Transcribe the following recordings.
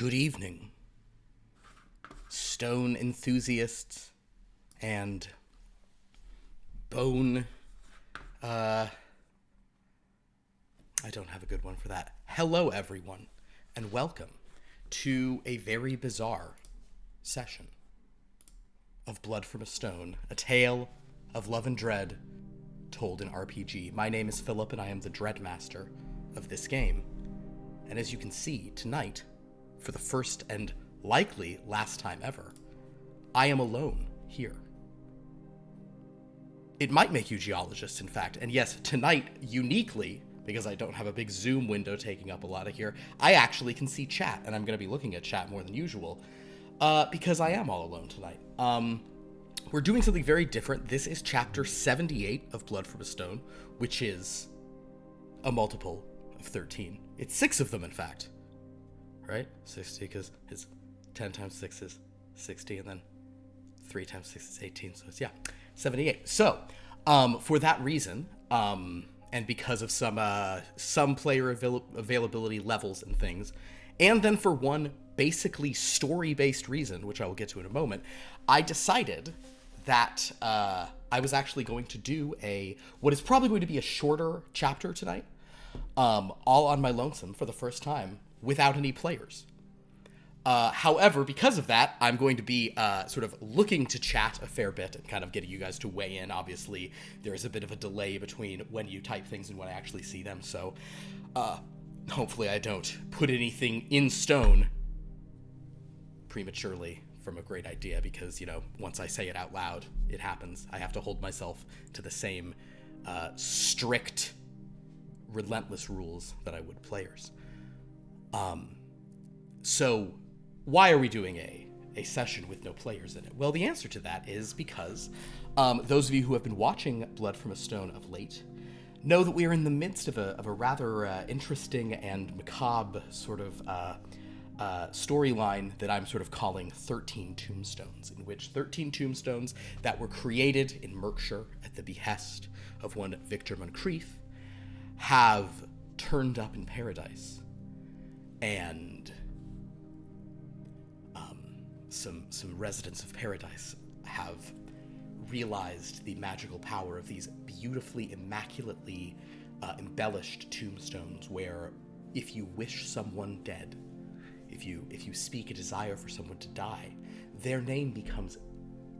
Good evening, stone enthusiasts and bone. I don't have a good one for that. Hello, everyone, and welcome to a very bizarre session of Blood from a Stone, a tale of love and dread told in RPG. My name is Philip, and I am the Dreadmaster of this game. And as you can see, tonight, for the first and likely last time ever, I am alone here. It might make you geologists, in fact. And yes, tonight, uniquely, because I don't have a big Zoom window taking up a lot of here, I actually can see chat, and I'm going to be looking at chat more than usual, because I am all alone tonight. We're doing something very different. This is chapter 78 of Blood from a Stone, which is a multiple of 13. It's 6 of them, in fact. Right? 60, because it's 10 times 6 is 60, and then 3 times 6 is 18, so it's, 78. So, for that reason, and because of some player availability levels and things, and then for one basically story-based reason, which I will get to in a moment, I decided that I was actually going to do what is probably going to be a shorter chapter tonight, all on my lonesome for the first time, without any players. However, because of that, I'm going to be sort of looking to chat a fair bit and kind of getting you guys to weigh in. Obviously, there is a bit of a delay between when you type things and when I actually see them, so hopefully I don't put anything in stone prematurely from a great idea, because, you know, once I say it out loud, it happens. I have to hold myself to the same strict, relentless rules that I would players. So why are we doing a session with no players in it? Well, the answer to that is because those of you who have been watching Blood from a Stone of late know that we are in the midst of a rather interesting and macabre sort of storyline that I'm sort of calling 13 Tombstones, in which 13 tombstones that were created in Merkshire at the behest of one Victor Moncrief have turned up in paradise. And some residents of paradise have realized the magical power of these beautifully, immaculately embellished tombstones, where if you wish someone dead, if you speak a desire for someone to die, their name becomes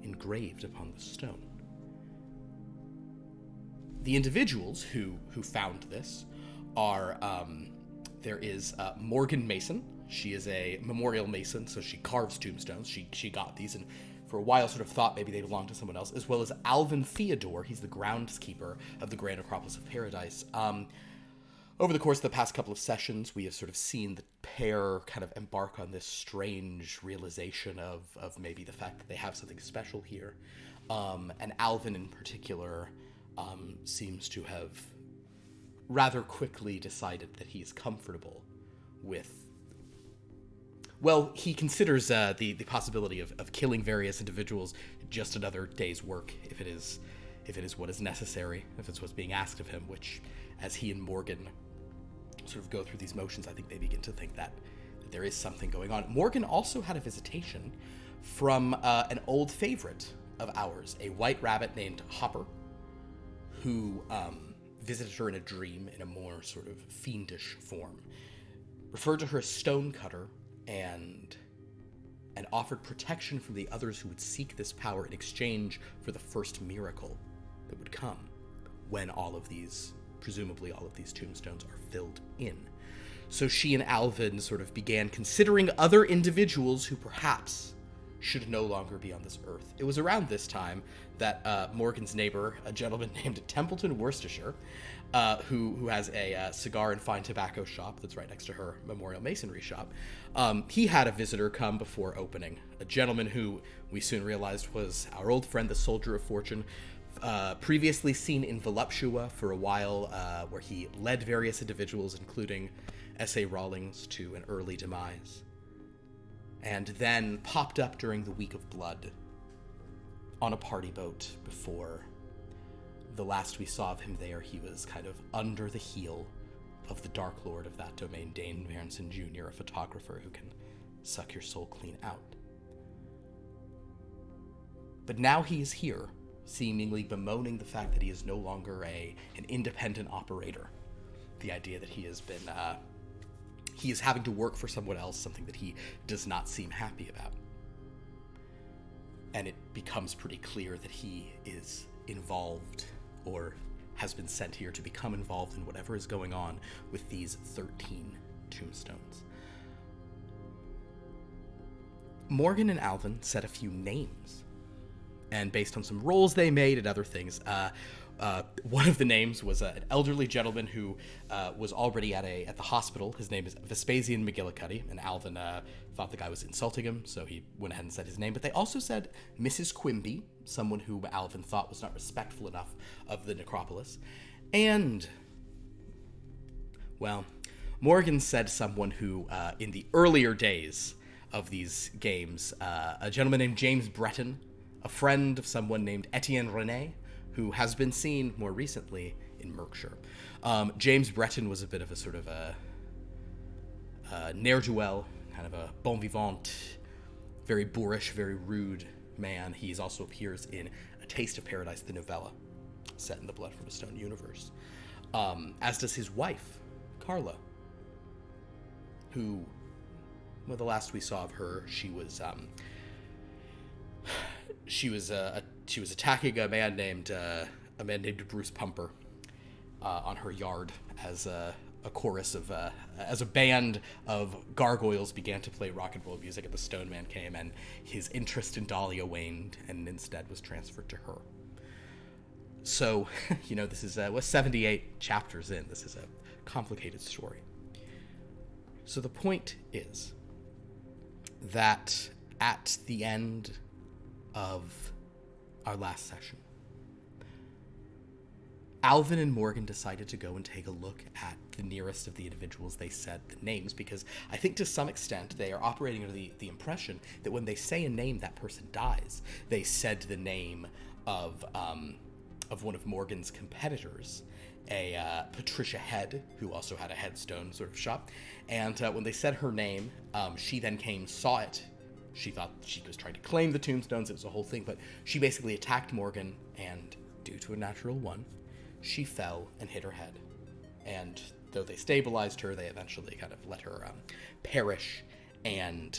engraved upon the stone. The individuals who found this are there is Morgan Mason. She is a memorial mason, so she carves tombstones. She got these, and for a while sort of thought maybe they belonged to someone else, as well as Alvin Theodore. He's the groundskeeper of the Grand Acropolis of Paradise. Over the course of the past couple of sessions, we have sort of seen the pair kind of embark on this strange realization of maybe the fact that they have something special here. And Alvin in particular seems to have rather quickly decided that he's comfortable with... Well, he considers the possibility of killing various individuals just another day's work, if it is what is necessary, if it's what's being asked of him, which, as he and Morgan sort of go through these motions, I think they begin to think that there is something going on. Morgan also had a visitation from an old favorite of ours, a white rabbit named Hopper, who visited her in a dream in a more sort of fiendish form, referred to her as Stonecutter, and offered protection from the others who would seek this power in exchange for the first miracle that would come when presumably all of these tombstones are filled in. So she and Alvin sort of began considering other individuals who perhaps should no longer be on this earth. It was around this time that Morgan's neighbor, a gentleman named Templeton, Worcestershire, who has a cigar and fine tobacco shop that's right next to her memorial masonry shop, he had a visitor come before opening, a gentleman who we soon realized was our old friend, the Soldier of Fortune, previously seen in Voluptua for a while, where he led various individuals, including S.A. Rawlings, to an early demise, and then popped up during the Week of Blood on a party boat. Before the last we saw of him there, he was kind of under the heel of the Dark Lord of that domain, Dane Varenson Jr., a photographer who can suck your soul clean out. But now he is here, seemingly bemoaning the fact that he is no longer an independent operator. The idea that he is having to work for someone else, something that he does not seem happy about. And it becomes pretty clear that he is involved, or has been sent here to become involved in whatever is going on with these 13 tombstones. Morgan and Alvin said a few names, and based on some rolls they made and other things, one of the names was an elderly gentleman who was already at the hospital. His name is Vespasian McGillicuddy, and Alvin thought the guy was insulting him, so he went ahead and said his name. But they also said Mrs. Quimby, someone who Alvin thought was not respectful enough of the necropolis. And, well, Morgan said someone who, in the earlier days of these games, a gentleman named James Breton, a friend of someone named Etienne René, who has been seen more recently in Merkshire. James Breton was a bit of a sort of a ne'er-do-well, kind of a bon vivant, very boorish, very rude man. He also appears in A Taste of Paradise, the novella, set in the Blood from a Stone universe. As does his wife, Carla, who, well, the last we saw of her, she was attacking a man named Bruce Pumper on her yard as a chorus of as a band of gargoyles began to play rock and roll music, and the Stone Man came, and his interest in Dahlia waned and instead was transferred to her. So, this is 78 chapters in. This is a complicated story. So the point is that at the end of our last session, Alvin and Morgan decided to go and take a look at the nearest of the individuals they said the names, because I think to some extent they are operating under the impression that when they say a name, that person dies. They said the name of one of Morgan's competitors, a Patricia Head, who also had a headstone sort of shop, and when they said her name, she then came, saw it. She thought she was trying to claim the tombstones. It was a whole thing, but she basically attacked Morgan, and due to a natural one, she fell and hit her head. And though they stabilized her, they eventually kind of let her perish, and,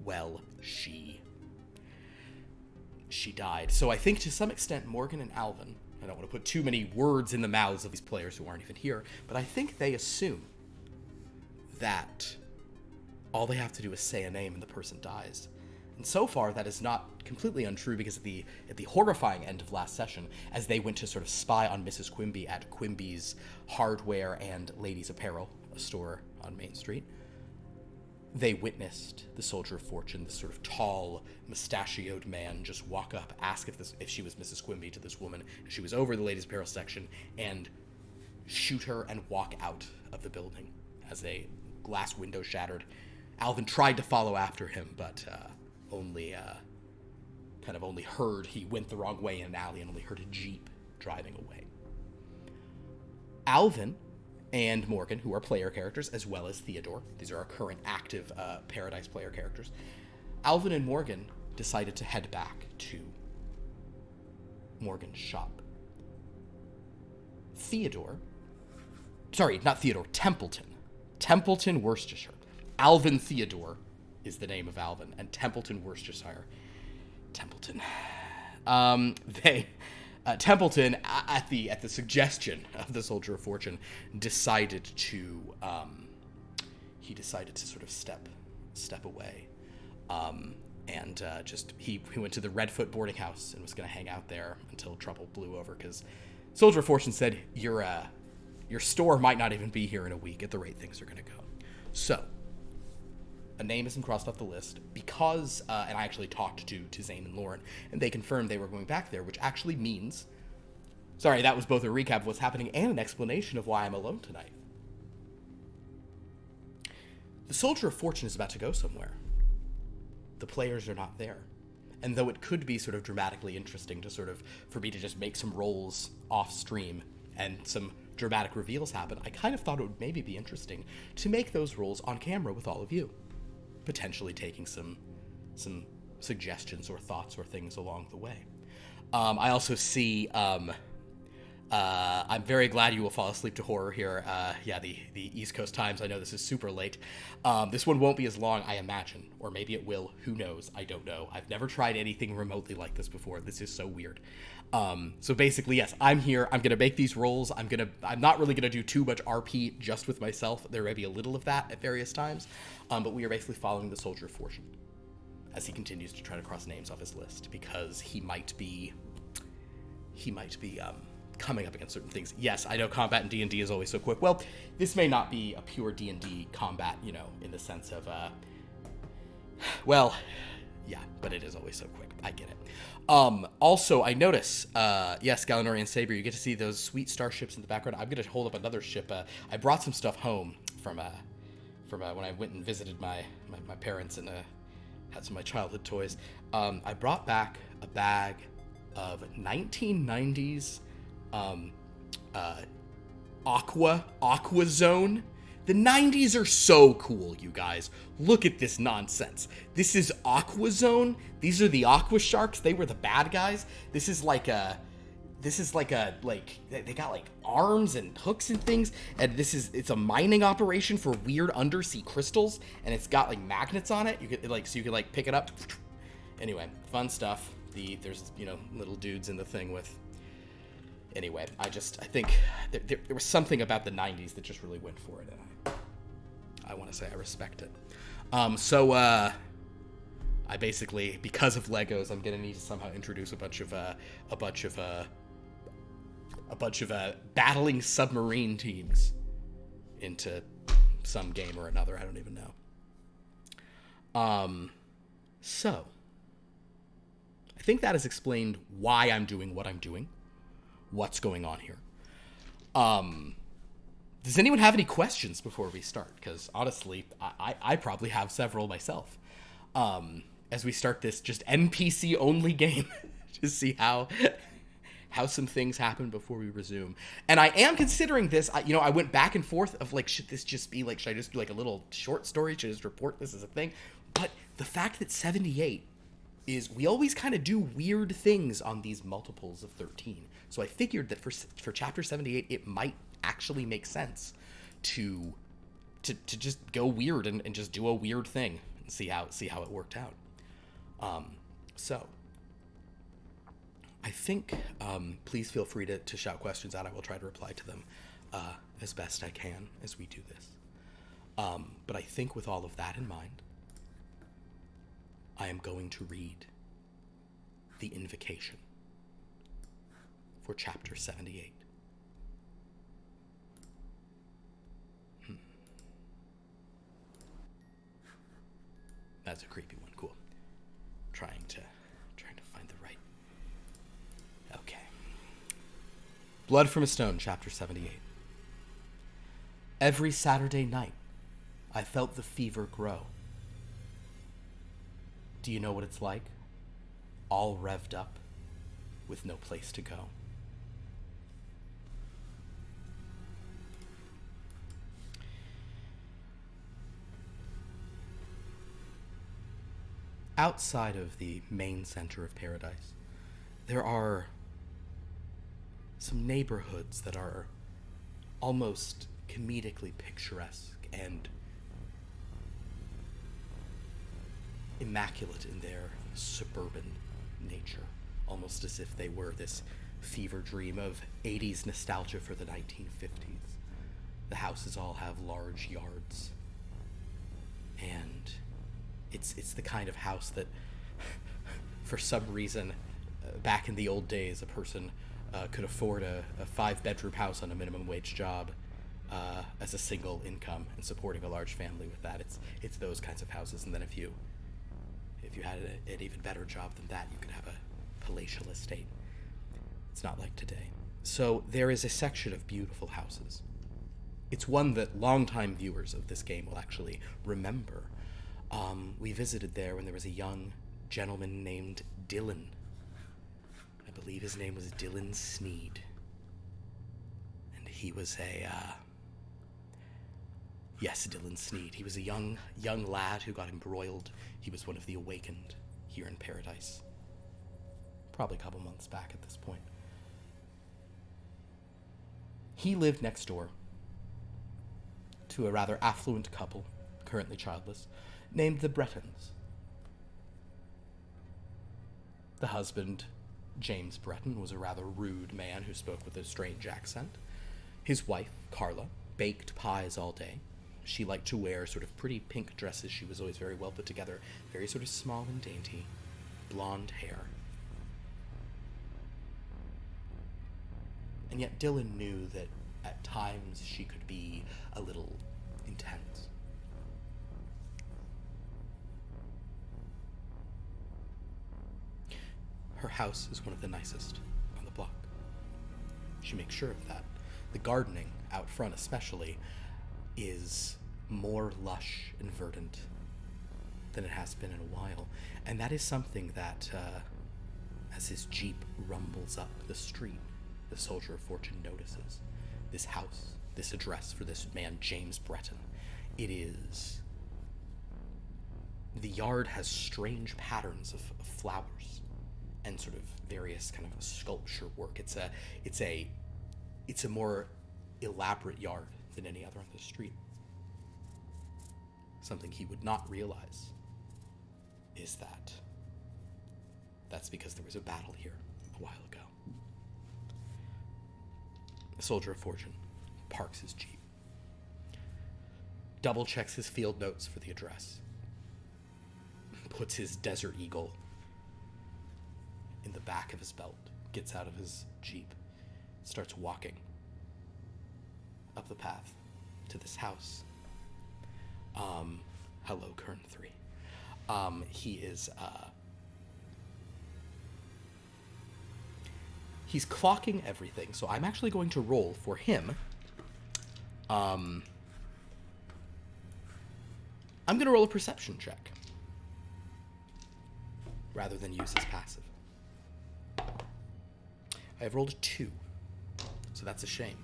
well, she died. So I think to some extent Morgan and Alvin, I don't want to put too many words in the mouths of these players who aren't even here, but I think they assume that all they have to do is say a name and the person dies. And so far, that is not completely untrue, because at the horrifying end of last session, as they went to sort of spy on Mrs. Quimby at Quimby's Hardware and Ladies Apparel, a store on Main Street, they witnessed the Soldier of Fortune, this sort of tall, mustachioed man, just walk up, ask if she was Mrs. Quimby to this woman, if she was over the Ladies Apparel section, and shoot her and walk out of the building as a glass window shattered. Alvin tried to follow after him, but only heard he went the wrong way in an alley and only heard a Jeep driving away. Alvin and Morgan, who are player characters, as well as Theodore, these are our current active Paradise player characters, Alvin and Morgan decided to head back to Morgan's shop. Templeton, Worcestershire. Alvin Theodore is the name of Alvin, and Templeton, Worcestershire. Templeton, at the suggestion of the Soldier of Fortune, decided to sort of step away, and he went to the Redfoot boarding house and was going to hang out there until trouble blew over, because Soldier of Fortune said your store might not even be here in a week at the rate things are going to go. So a name isn't crossed off the list because, and I actually talked to Zane and Lauren, and they confirmed they were going back there, which actually means, sorry, that was both a recap of what's happening and an explanation of why I'm alone tonight. The Soldier of Fortune is about to go somewhere. The players are not there. And though it could be sort of dramatically interesting to for me to just make some rolls off stream and some dramatic reveals happen, I kind of thought it would maybe be interesting to make those rolls on camera with all of you. potentially taking some suggestions or thoughts or things along the way. I also see, I'm very glad you will fall asleep to horror here. The East Coast times, I know this is super late. This one won't be as long, I imagine. Or maybe it will, who knows, I don't know. I've never tried anything remotely like this before. This is so weird. So basically, yes, I'm here. I'm gonna make these rolls. I'm not really gonna do too much RP just with myself. There may be a little of that at various times. But we are basically following the Soldier of Fortune as he continues to try to cross names off his list, because he might be coming up against certain things. Yes, I know combat in D&D is always so quick. Well, this may not be a pure D&D combat, in the sense of, but it is always so quick. I get it. Also, I notice, yes, Galinorian Saber, you get to see those sweet starships in the background. I'm going to hold up another ship. I brought some stuff home from when I went and visited my parents and had some of my childhood toys. I brought back a bag of 1990s Aqua Zone. The 90s are so cool, you guys. Look at this nonsense. This is Aqua Zone. These are the Aqua Sharks. They were the bad guys. They got like arms and hooks and things, and it's a mining operation for weird undersea crystals, and it's got like magnets on it. You could pick it up. Anyway, fun stuff. There's little dudes in the thing with. Anyway, I think there was something about the 90s that just really went for it, and I want to say I respect it. I basically, because of Legos, I'm gonna need to somehow introduce a bunch of battling submarine teams into some game or another. I don't even know. So I think that has explained why I'm doing what I'm doing, what's going on here. Does anyone have any questions before we start? Because honestly, I probably have several myself. As we start this just NPC only game to see how some things happen before we resume. And I am considering this, I went back and forth of should this just be should I just do a little short story? Should I just report this as a thing? But the fact that 78 is, we always kind of do weird things on these multiples of 13. So I figured that for chapter 78, it might actually make sense to just go weird and just do a weird thing and see how it worked out. So I think, please feel free to shout questions out. I will try to reply to them as best I can as we do this. But I think with all of that in mind, I am going to read the invocation for chapter 78. That's a creepy one. Cool. Trying to find the right. Okay. Blood from a Stone, chapter 78. Every Saturday night, I felt the fever grow. Do you know what it's like? All revved up, with no place to go. Outside of the main center of paradise, there are some neighborhoods that are almost comedically picturesque and immaculate in their suburban nature, almost as if they were this fever dream of 80s nostalgia for the 1950s. The houses all have large yards, and it's the kind of house that, for some reason, back in the old days, a person could afford a 5-bedroom house on a minimum wage job as a single income and supporting a large family with that. It's those kinds of houses. And then if you had an even better job than that, you could have a palatial estate. It's not like today. So there is a section of beautiful houses. It's one that longtime viewers of this game will actually remember. We visited there when there was a young gentleman named Dylan. I believe his name was Dylan Sneed. And he was Yes, Dylan Sneed. He was a young lad who got embroiled. He was one of the awakened here in Paradise. Probably a couple months back at this point. He lived next door to a rather affluent couple, currently childless, named the Bretons. The husband, James Breton, was a rather rude man who spoke with a strange accent. His wife, Carla, baked pies all day. She liked to wear sort of pretty pink dresses. She was always very well put together, very sort of small and dainty, blonde hair. And yet Dylan knew that at times she could be a little intense. Her house is one of the nicest on the block. She makes sure of that. The gardening out front especially is more lush and verdant than it has been in a while. And that is something that, as his Jeep rumbles up the street, the Soldier of Fortune notices. This house, this address for this man, James Breton. It is... The yard has strange patterns of flowers and sort of various kind of sculpture work. It's a more elaborate yard than any other on the street. Something he would not realize is that that's because there was a battle here a while ago. The Soldier of Fortune parks his Jeep, double checks his field notes for the address, puts his Desert Eagle in the back of his belt, gets out of his Jeep, starts walking up the path to this house. Hello, Kern 3. He's clocking everything, so I'm actually going to roll for him. I'm going to roll a perception check rather than use his passive. I have rolled a 2, so that's a shame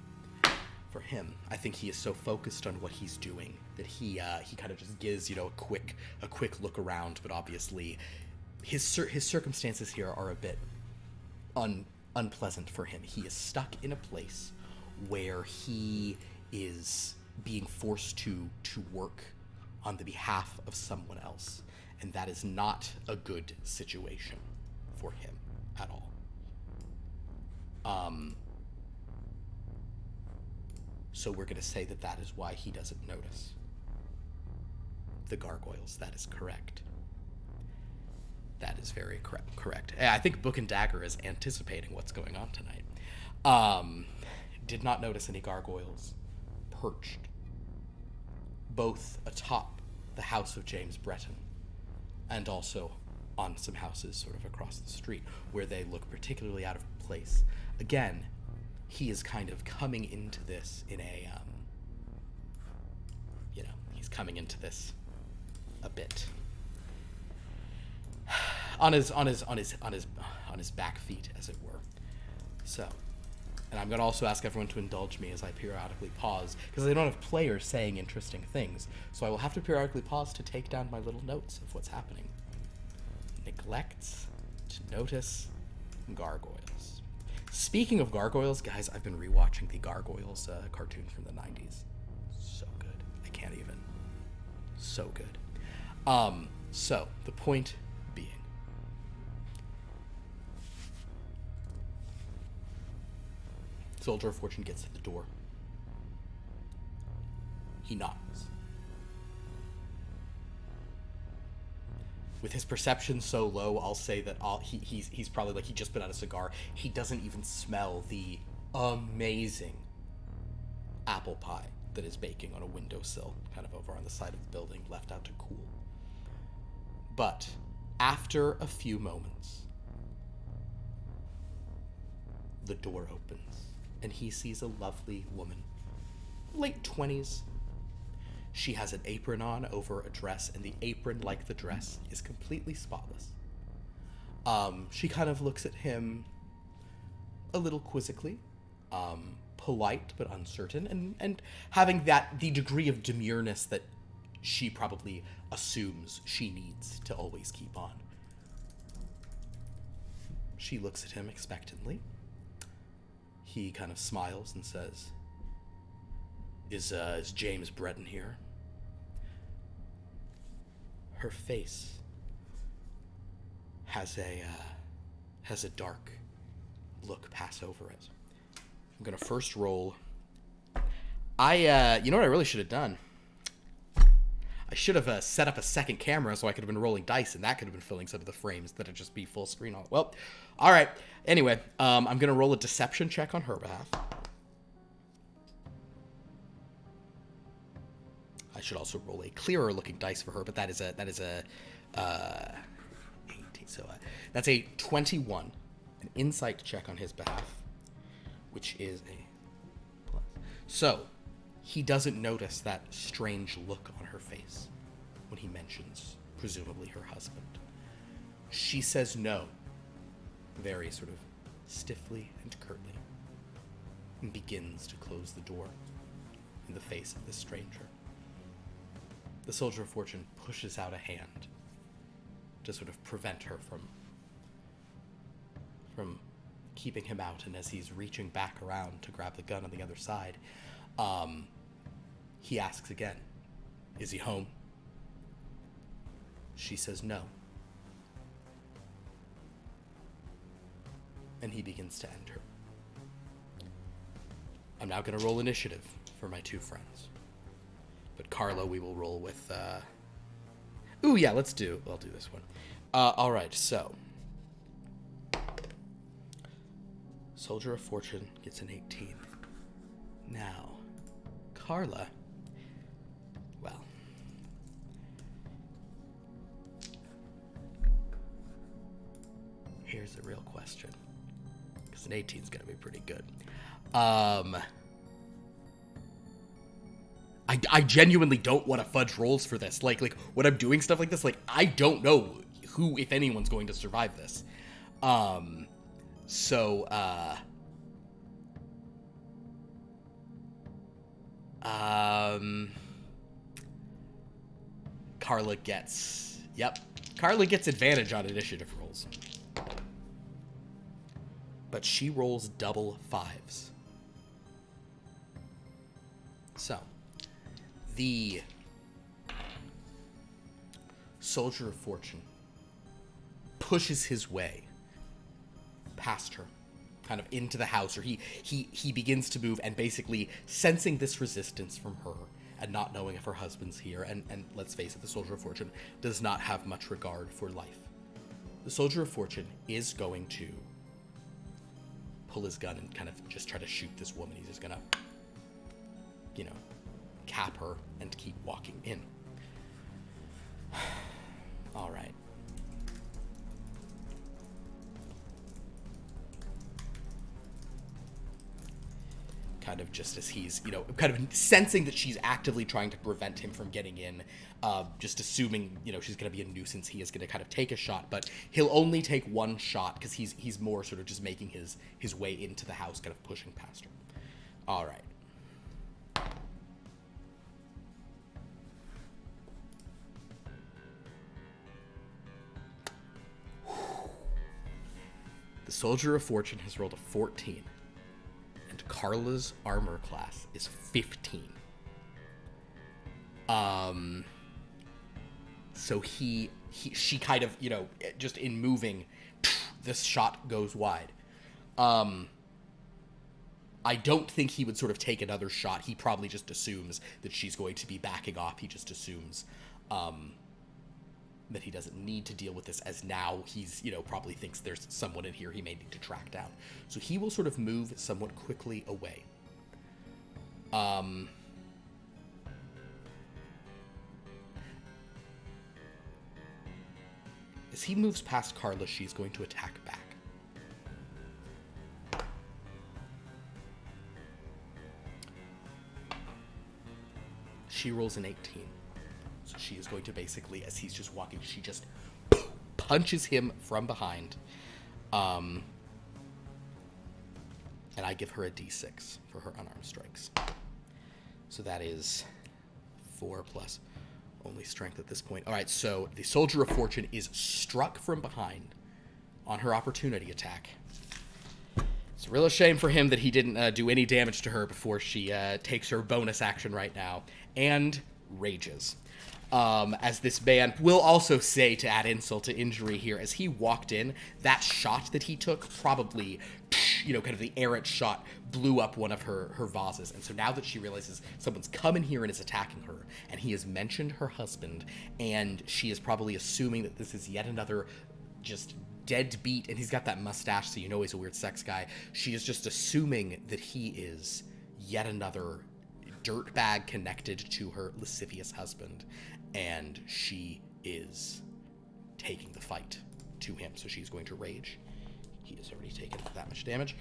for him. I think he is so focused on what he's doing that he kind of just gives, a quick look around, but obviously his circumstances here are a bit unpleasant for him. He is stuck in a place where he is being forced to work on the behalf of someone else, and that is not a good situation for him at all. So we're going to say that is why he doesn't notice the gargoyles. That is correct. That is very correct. I think Book and Dagger is anticipating what's going on tonight. Did not notice any gargoyles perched, both atop the house of James Breton and also on some houses sort of across the street where they look particularly out of place. Again, he is kind of coming into this in a, he's coming into this a bit on his back feet, as it were. So, and I'm going to also ask everyone to indulge me as I periodically pause, because I don't have players saying interesting things, so I will have to periodically pause to take down my little notes of what's happening. Neglects to notice gargoyles. Speaking of gargoyles, guys, I've been rewatching the Gargoyles cartoon from the 90s. So good. I can't even. So good. So, the point being, Soldier of Fortune gets to the door. He knocks. With his perception so low, I'll say that he's probably he just put out a cigar. He doesn't even smell the amazing apple pie that is baking on a windowsill, kind of over on the side of the building, left out to cool. But after a few moments, the door opens, and he sees a lovely woman, late 20s. She has an apron on over a dress, and the apron, like the dress, is completely spotless. She kind of looks at him a little quizzically, polite but uncertain, and having the degree of demureness that she probably assumes she needs to always keep on. She looks at him expectantly. He kind of smiles and says, Is James Breton here? Her face has a dark look pass over it. I'm gonna first roll. You know what I really should have done? I should have set up a second camera so I could have been rolling dice, and that could have been filling some of the frames that would just be full screen on. Well, all right. Anyway, I'm gonna roll a deception check on her behalf. I should also roll a clearer looking dice for her, but that is a 18. So that's a 21, an insight check on his behalf, which is a plus. So he doesn't notice that strange look on her face when he mentions, presumably, her husband. She says no, very sort of stiffly and curtly, and begins to close the door in the face of the stranger. The Soldier of Fortune pushes out a hand to sort of prevent her from keeping him out, and as he's reaching back around to grab the gun on the other side, he asks again, is he home? She says no. And he begins to enter. I'm now going to roll initiative for my two friends. But Carla, we will roll with... Ooh, yeah, I'll do this one. All right, so... Soldier of Fortune gets an 18. Now, Carla... Well... Here's the real question. Because an 18 is going to be pretty good. I genuinely don't want to fudge rolls for this. Like when I'm doing stuff like this, like I don't know who, if anyone's, going to survive this. Carla gets advantage on initiative rolls. But she rolls double 5s. So, the Soldier of Fortune pushes his way past her, kind of into the house, or he begins to move, and basically sensing this resistance from her and not knowing if her husband's here, and let's face it, the Soldier of Fortune does not have much regard for life. The Soldier of Fortune is going to pull his gun and kind of just try to shoot this woman. He's just gonna, cap her and keep walking in. All right. Kind of just as he's, kind of sensing that she's actively trying to prevent him from getting in, just assuming, she's going to be a nuisance, he is going to kind of take a shot, but he'll only take one shot because he's more sort of just making his way into the house, kind of pushing past her. All right. The Soldier of Fortune has rolled a 14. And Carla's armor class is 15. So she kind of, just in moving, this shot goes wide. I don't think he would sort of take another shot. He probably just assumes that she's going to be backing off. He just assumes that he doesn't need to deal with this, as now he's, probably thinks there's someone in here he may need to track down. So he will sort of move somewhat quickly away. As he moves past Carla, she's going to attack back. She rolls an 18. So she is going to basically, as he's just walking, she just punches him from behind. and I give her a d6 for her unarmed strikes. So that is 4 plus only strength at this point. All right, so the Soldier of Fortune is struck from behind on her opportunity attack. It's a real shame for him that he didn't do any damage to her before she takes her bonus action right now and rages. As this man will also say, to add insult to injury here, as he walked in, that shot that he took probably, kind of the errant shot blew up one of her vases. And so now that she realizes someone's come in here and is attacking her, and he has mentioned her husband, and she is probably assuming that this is yet another just deadbeat, and he's got that mustache, so you know he's a weird sex guy. She is just assuming that he is yet another dirtbag connected to her lascivious husband, and she is taking the fight to him. So she's going to rage. He has already taken that much damage.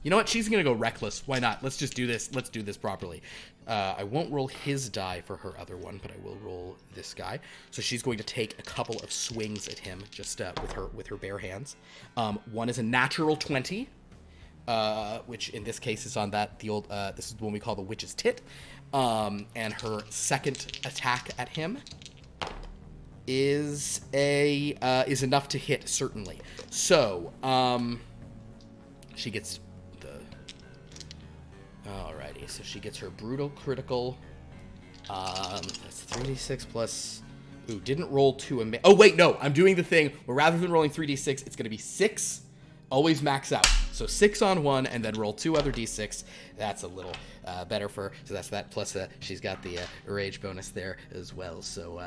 You know what? She's going to go reckless. Why not? Let's just do this. Let's do this properly. I won't roll his die for her other one, but I will roll this guy. So she's going to take a couple of swings at him just with her bare hands. One is a natural 20. Which in this case is on this is the one we call the witch's tit. And her second attack at him is enough to hit, certainly. So, she gets alrighty, so she gets her brutal critical. That's 3d6 plus, didn't roll to oh wait, no, I'm doing the thing where rather than rolling 3d6, it's gonna be 6. Always max out. So 6 on one, and then roll 2 other d6. That's a little better for her. So that's that. Plus, she's got the rage bonus there as well. So,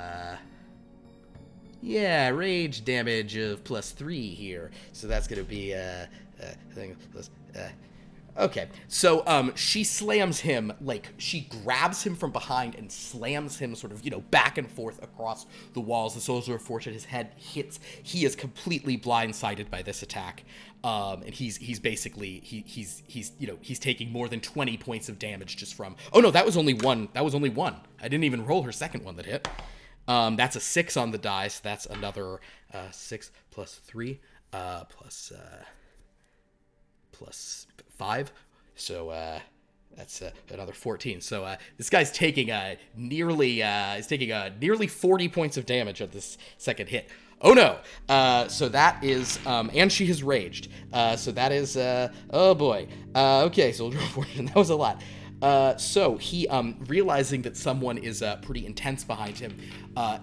yeah, rage damage of +3 here. So that's going to be thing plus. Okay, so she slams him, she grabs him from behind and slams him sort of, back and forth across the walls. The Soldier of Fortune, his head hits. He is completely blindsided by this attack. And he's basically, he's taking more than 20 points of damage just from, oh no, that was only one. I didn't even roll her second one that hit. That's a 6 on the die, so that's another 6 plus 3 plus 5, so that's another 14. So this guy's taking nearly 40 points of damage at this second hit. Oh no! So that is, and she has raged. So that is, oh boy. Okay, Soldier of Fortune, that was a lot. So he, realizing that someone is pretty intense behind him,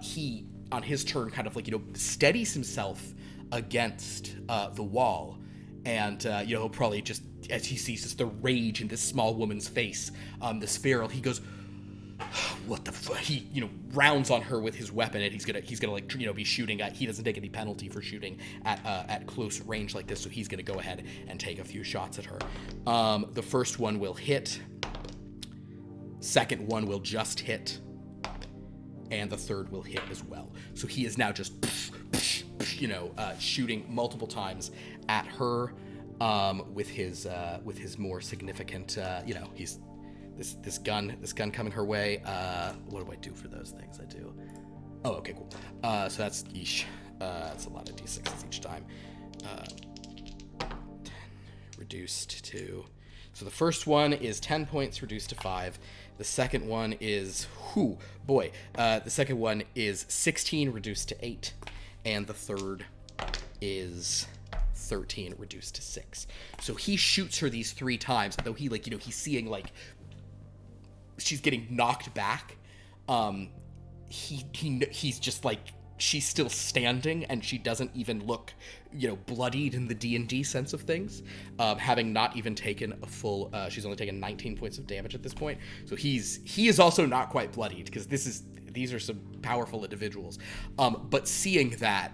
he, on his turn, kind of steadies himself against the wall. And, he'll probably just, as he sees just the rage in this small woman's face, this feral, he goes, what the fuck? He, rounds on her with his weapon, and he's gonna be shooting at, he doesn't take any penalty for shooting at close range like this, so he's gonna go ahead and take a few shots at her. The first one will hit. Second one will just hit. And the third will hit as well. So he is now just, shooting multiple times at her, with his more significant, he's this gun coming her way. What do I do for those things? I do. Oh, okay, cool. So that's yeesh. That's a lot of d6s each time. 10 reduced to. So the first one is 10 points reduced to 5. The second one is, the second one is 16 reduced to 8. And the third is 13 reduced to 6. So he shoots her these 3 times, though he he's seeing she's getting knocked back. He's just she's still standing, and she doesn't even look, bloodied in the D&D sense of things, having not even taken a full, she's only taken 19 points of damage at this point. So he is also not quite bloodied, because these are some powerful individuals. But seeing that,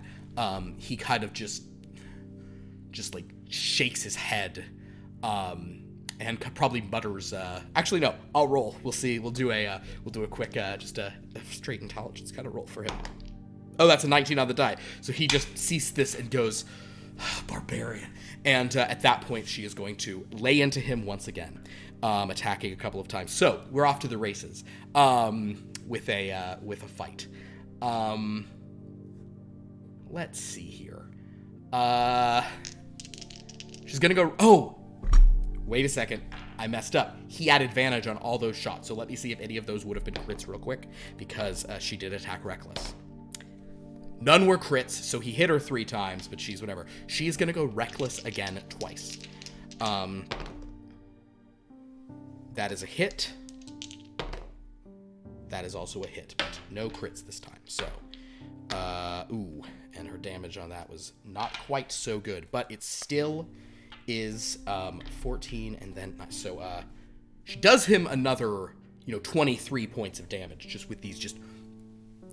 he kind of just shakes his head, and probably mutters, actually no, I'll roll. We'll see. We'll do a quick, just a straight intelligence kind of roll for him. Oh, that's a 19 on the die. So he just sees this and goes, barbarian. And at that point, she is going to lay into him once again, attacking a couple of times. So we're off to the races, with a fight. Let's see here. She's gonna go, oh, wait a second. I messed up. He had advantage on all those shots. So let me see if any of those would have been crits real quick, because she did attack reckless. None were crits, so he hit her 3 times, but she's whatever. She's gonna go reckless again twice. That is a hit. That is also a hit, but no crits this time. So, ooh, and her damage on that was not quite so good, but it still is 14, and then so she does him another 23 points of damage just with these just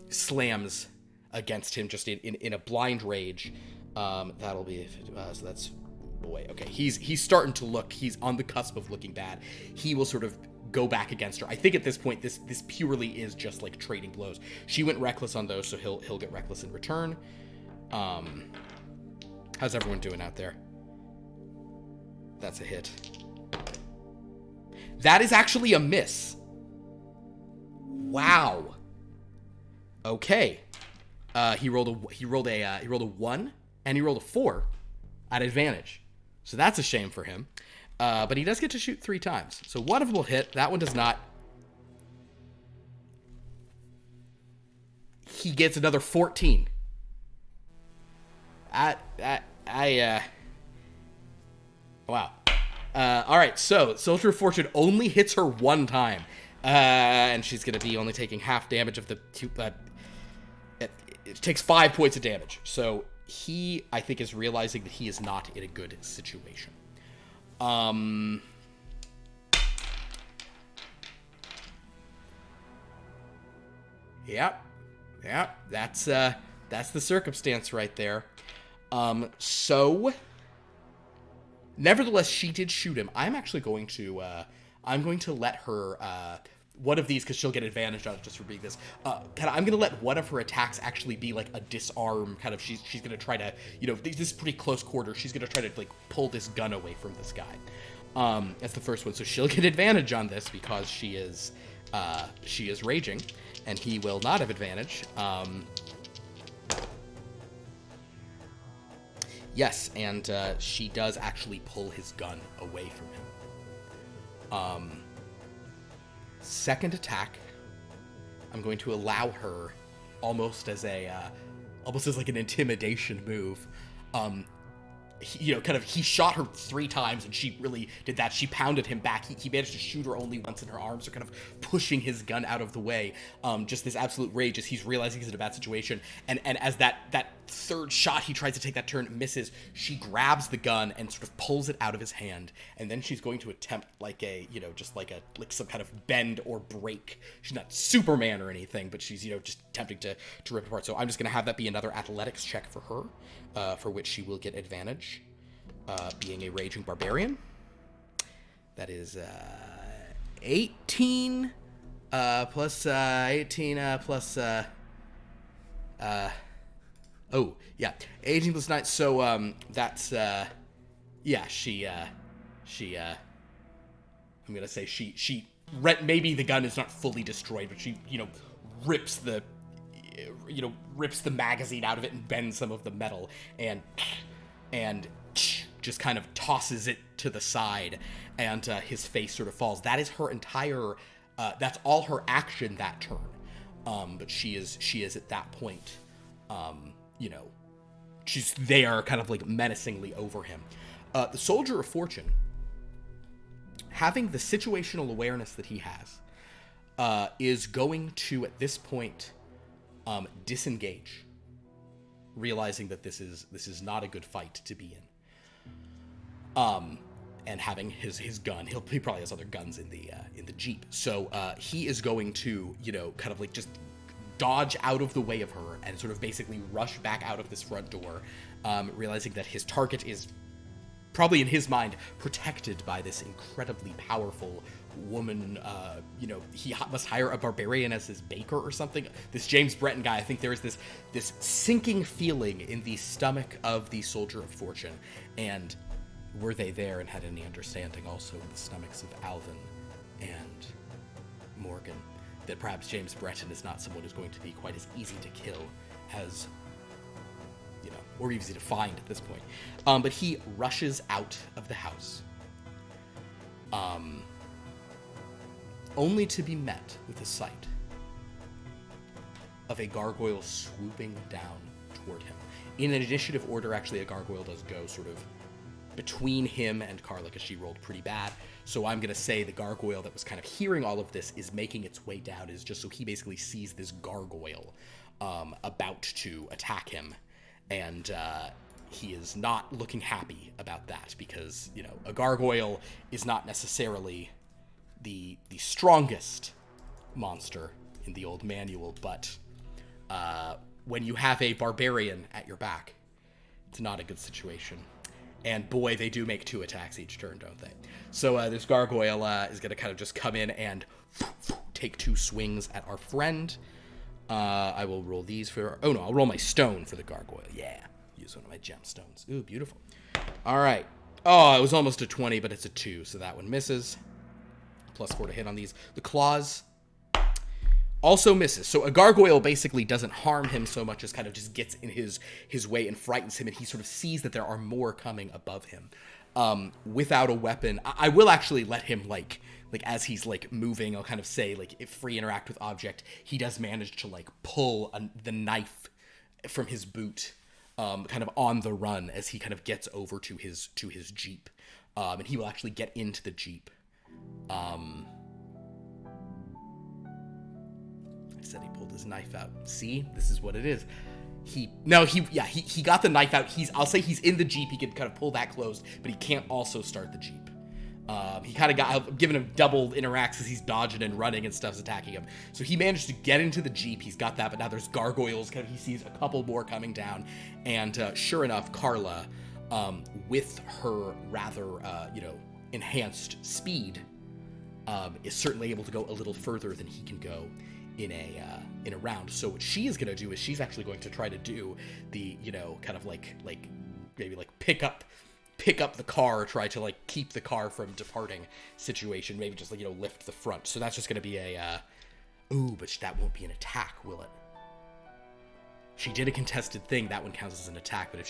slams against him just in a blind rage. That'll be so that's boy. Okay, he's starting to look. He's on the cusp of looking bad. He will sort of go back against her. I think at this point this purely is just like trading blows. She went reckless on those, so he'll get reckless in return. How's everyone doing out there? That's a hit. That is actually a miss. Wow. Okay. He rolled a 1 and he rolled a 4 at advantage. So that's a shame for him. But he does get to shoot 3 times. So one of them will hit. That one does not. He gets another 14. Wow. All right, so Soldier of Fortune only hits her 1 time. And she's going to be only taking half damage of the 2... it takes 5 points of damage. So he, I think, is realizing that he is not in a good situation. Yep, that's the circumstance right there. So, nevertheless, she did shoot him. I'm actually going to, I'm going to let her, one of these, because she'll get advantage on it just for being this, I'm going to let one of her attacks actually be, like, a disarm, kind of, she's going to try to, this is pretty close quarter, she's going to try to, like, pull this gun away from this guy. That's the first one, so she'll get advantage on this, because she is raging, and he will not have advantage. Yes, and she does actually pull his gun away from him. Second attack, I'm going to allow her almost as like an intimidation move. He shot her 3 times and she really did that. She pounded him back. He managed to shoot her only once, and her arms are kind of pushing his gun out of the way. Just this absolute rage as he's realizing he's in a bad situation. And as that third shot, he tries to take that turn, misses. She grabs the gun and sort of pulls it out of his hand. And then she's going to attempt like some kind of bend or break. She's not Superman or anything, but she's, just attempting to rip it apart. So I'm just going to have that be another athletics check for her, for which she will get advantage. Being a raging barbarian. That is 18 plus 18 plus 18 plus 9. So that's she I'm gonna say she maybe the gun is not fully destroyed, but she rips the magazine out of it and bends some of the metal and just kind of tosses it to the side, and his face sort of falls. That is her entire, that's all her action that turn. But she is at that point, she's there kind of like menacingly over him. The Soldier of Fortune, having the situational awareness that he has, is going to, at this point, disengage, realizing that this is not a good fight to be in. And having his gun, he probably has other guns in the Jeep. So he is going to, kind of like just dodge out of the way of her and sort of basically rush back out of this front door, realizing that his target is probably in his mind protected by this incredibly powerful woman. He must hire a barbarian as his baker or something. This James Breton guy, I think there is this sinking feeling in the stomach of the Soldier of Fortune, and were they there and had any understanding also in the stomachs of Alvin and Morgan, that perhaps James Breton is not someone who's going to be quite as easy to kill as, or easy to find at this point. But he rushes out of the house, only to be met with the sight of a gargoyle swooping down toward him. In an initiative order, actually, a gargoyle does go sort of between him and Carla, because she rolled pretty bad. So I'm going to say the gargoyle that was kind of hearing all of this is making its way down, is just so he basically sees this gargoyle about to attack him. And he is not looking happy about that, because, you know, a gargoyle is not necessarily the strongest monster in the old manual, but when you have a barbarian at your back, it's not a good situation. And boy, they do make 2 attacks each turn, don't they? So this gargoyle is going to kind of just come in and take 2 swings at our friend. I will roll these for... Oh, no, I'll roll my stone for the gargoyle. Yeah, use one of my gemstones. Ooh, beautiful. All right. Oh, it was almost a 20, but it's a 2, so that one misses. +4 to hit on these. The claws also misses. So a gargoyle basically doesn't harm him so much as kind of just gets in his way and frightens him, and he sort of sees that there are more coming above him. Without a weapon, I will actually let him, like as he's, like, moving, I'll kind of say, like, if free interact with object, he does manage to, like, pull the knife from his boot, kind of on the run as he kind of gets over to his Jeep. And he will actually get into the Jeep. I said he pulled his knife out. See? This is what it is. He got the knife out. I'll say he's in the Jeep. He can kind of pull that closed, but he can't also start the Jeep. He kind of got, giving him double interacts because he's dodging and running and stuff's attacking him. So he managed to get into the Jeep. He's got that, but now there's gargoyles. Kind of, he sees a couple more coming down. And sure enough, Carla, with her rather, enhanced speed, is certainly able to go a little further than he can go in a round. So what she is going to do is she's actually going to try to do the, kind of like maybe like pick up the car, try to like keep the car from departing situation, maybe just like, lift the front. So that's just going to be but that won't be an attack, will it? She did a contested thing. That one counts as an attack, but if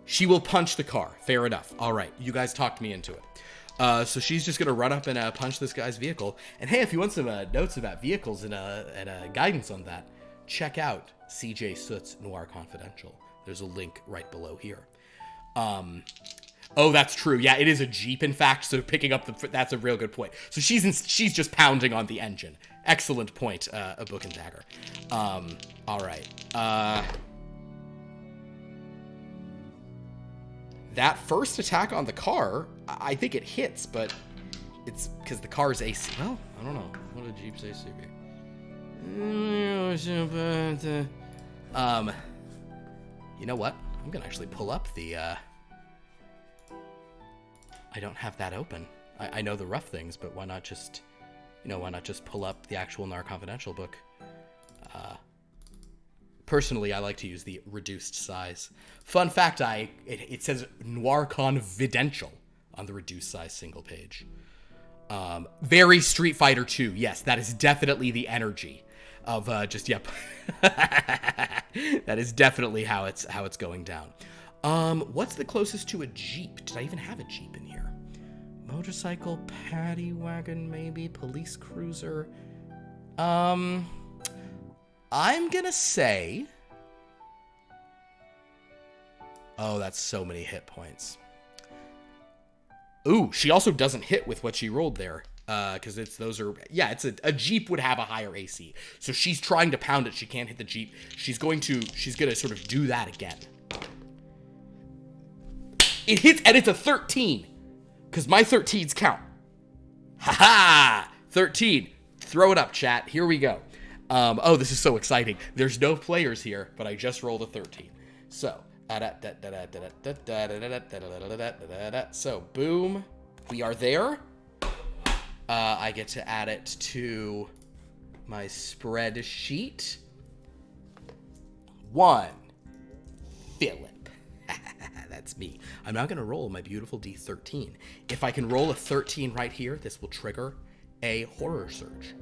she will punch the car. Fair enough. All right. You guys talked me into it. So she's just going to run up and punch this guy's vehicle. And hey, if you want some notes about vehicles and guidance on that, check out CJ Soot's Noir Confidential. There's a link right below here. Oh, that's true. Yeah, it is a Jeep, in fact. So picking up that's a real good point. So she's just pounding on the engine. Excellent point, a Book and Dagger. All right. That first attack on the car, I think it hits, but it's because the car's AC. Well, I don't know. What did Jeep's AC be? You know what? I'm gonna actually pull up the. I don't have that open. I know the rough things, but why not just, why not just pull up the actual Noir Confidential book? Personally, I like to use the reduced size. Fun fact, it says Noir Confidential on the reduced size single page. Very Street Fighter 2. Yes, that is definitely the energy of yep. That is definitely how it's going down. What's the closest to a Jeep? Did I even have a Jeep in here? Motorcycle, paddy wagon, maybe, police cruiser. I'm gonna say... Oh, that's so many hit points. Ooh, she also doesn't hit with what she rolled there. Because a Jeep would have a higher AC. So she's trying to pound it. She can't hit the Jeep. She's gonna sort of do that again. It hits, and it's a 13. Because my 13s count. Ha-ha! 13. Throw it up, chat. Here we go. Oh, this is so exciting. There's no players here, but I just rolled a 13. So, boom. We are there. I get to add it to my spreadsheet. 1. Philip. That's me. I'm now going to roll my beautiful D13. If I can roll a 13 right here, this will trigger a horror surge.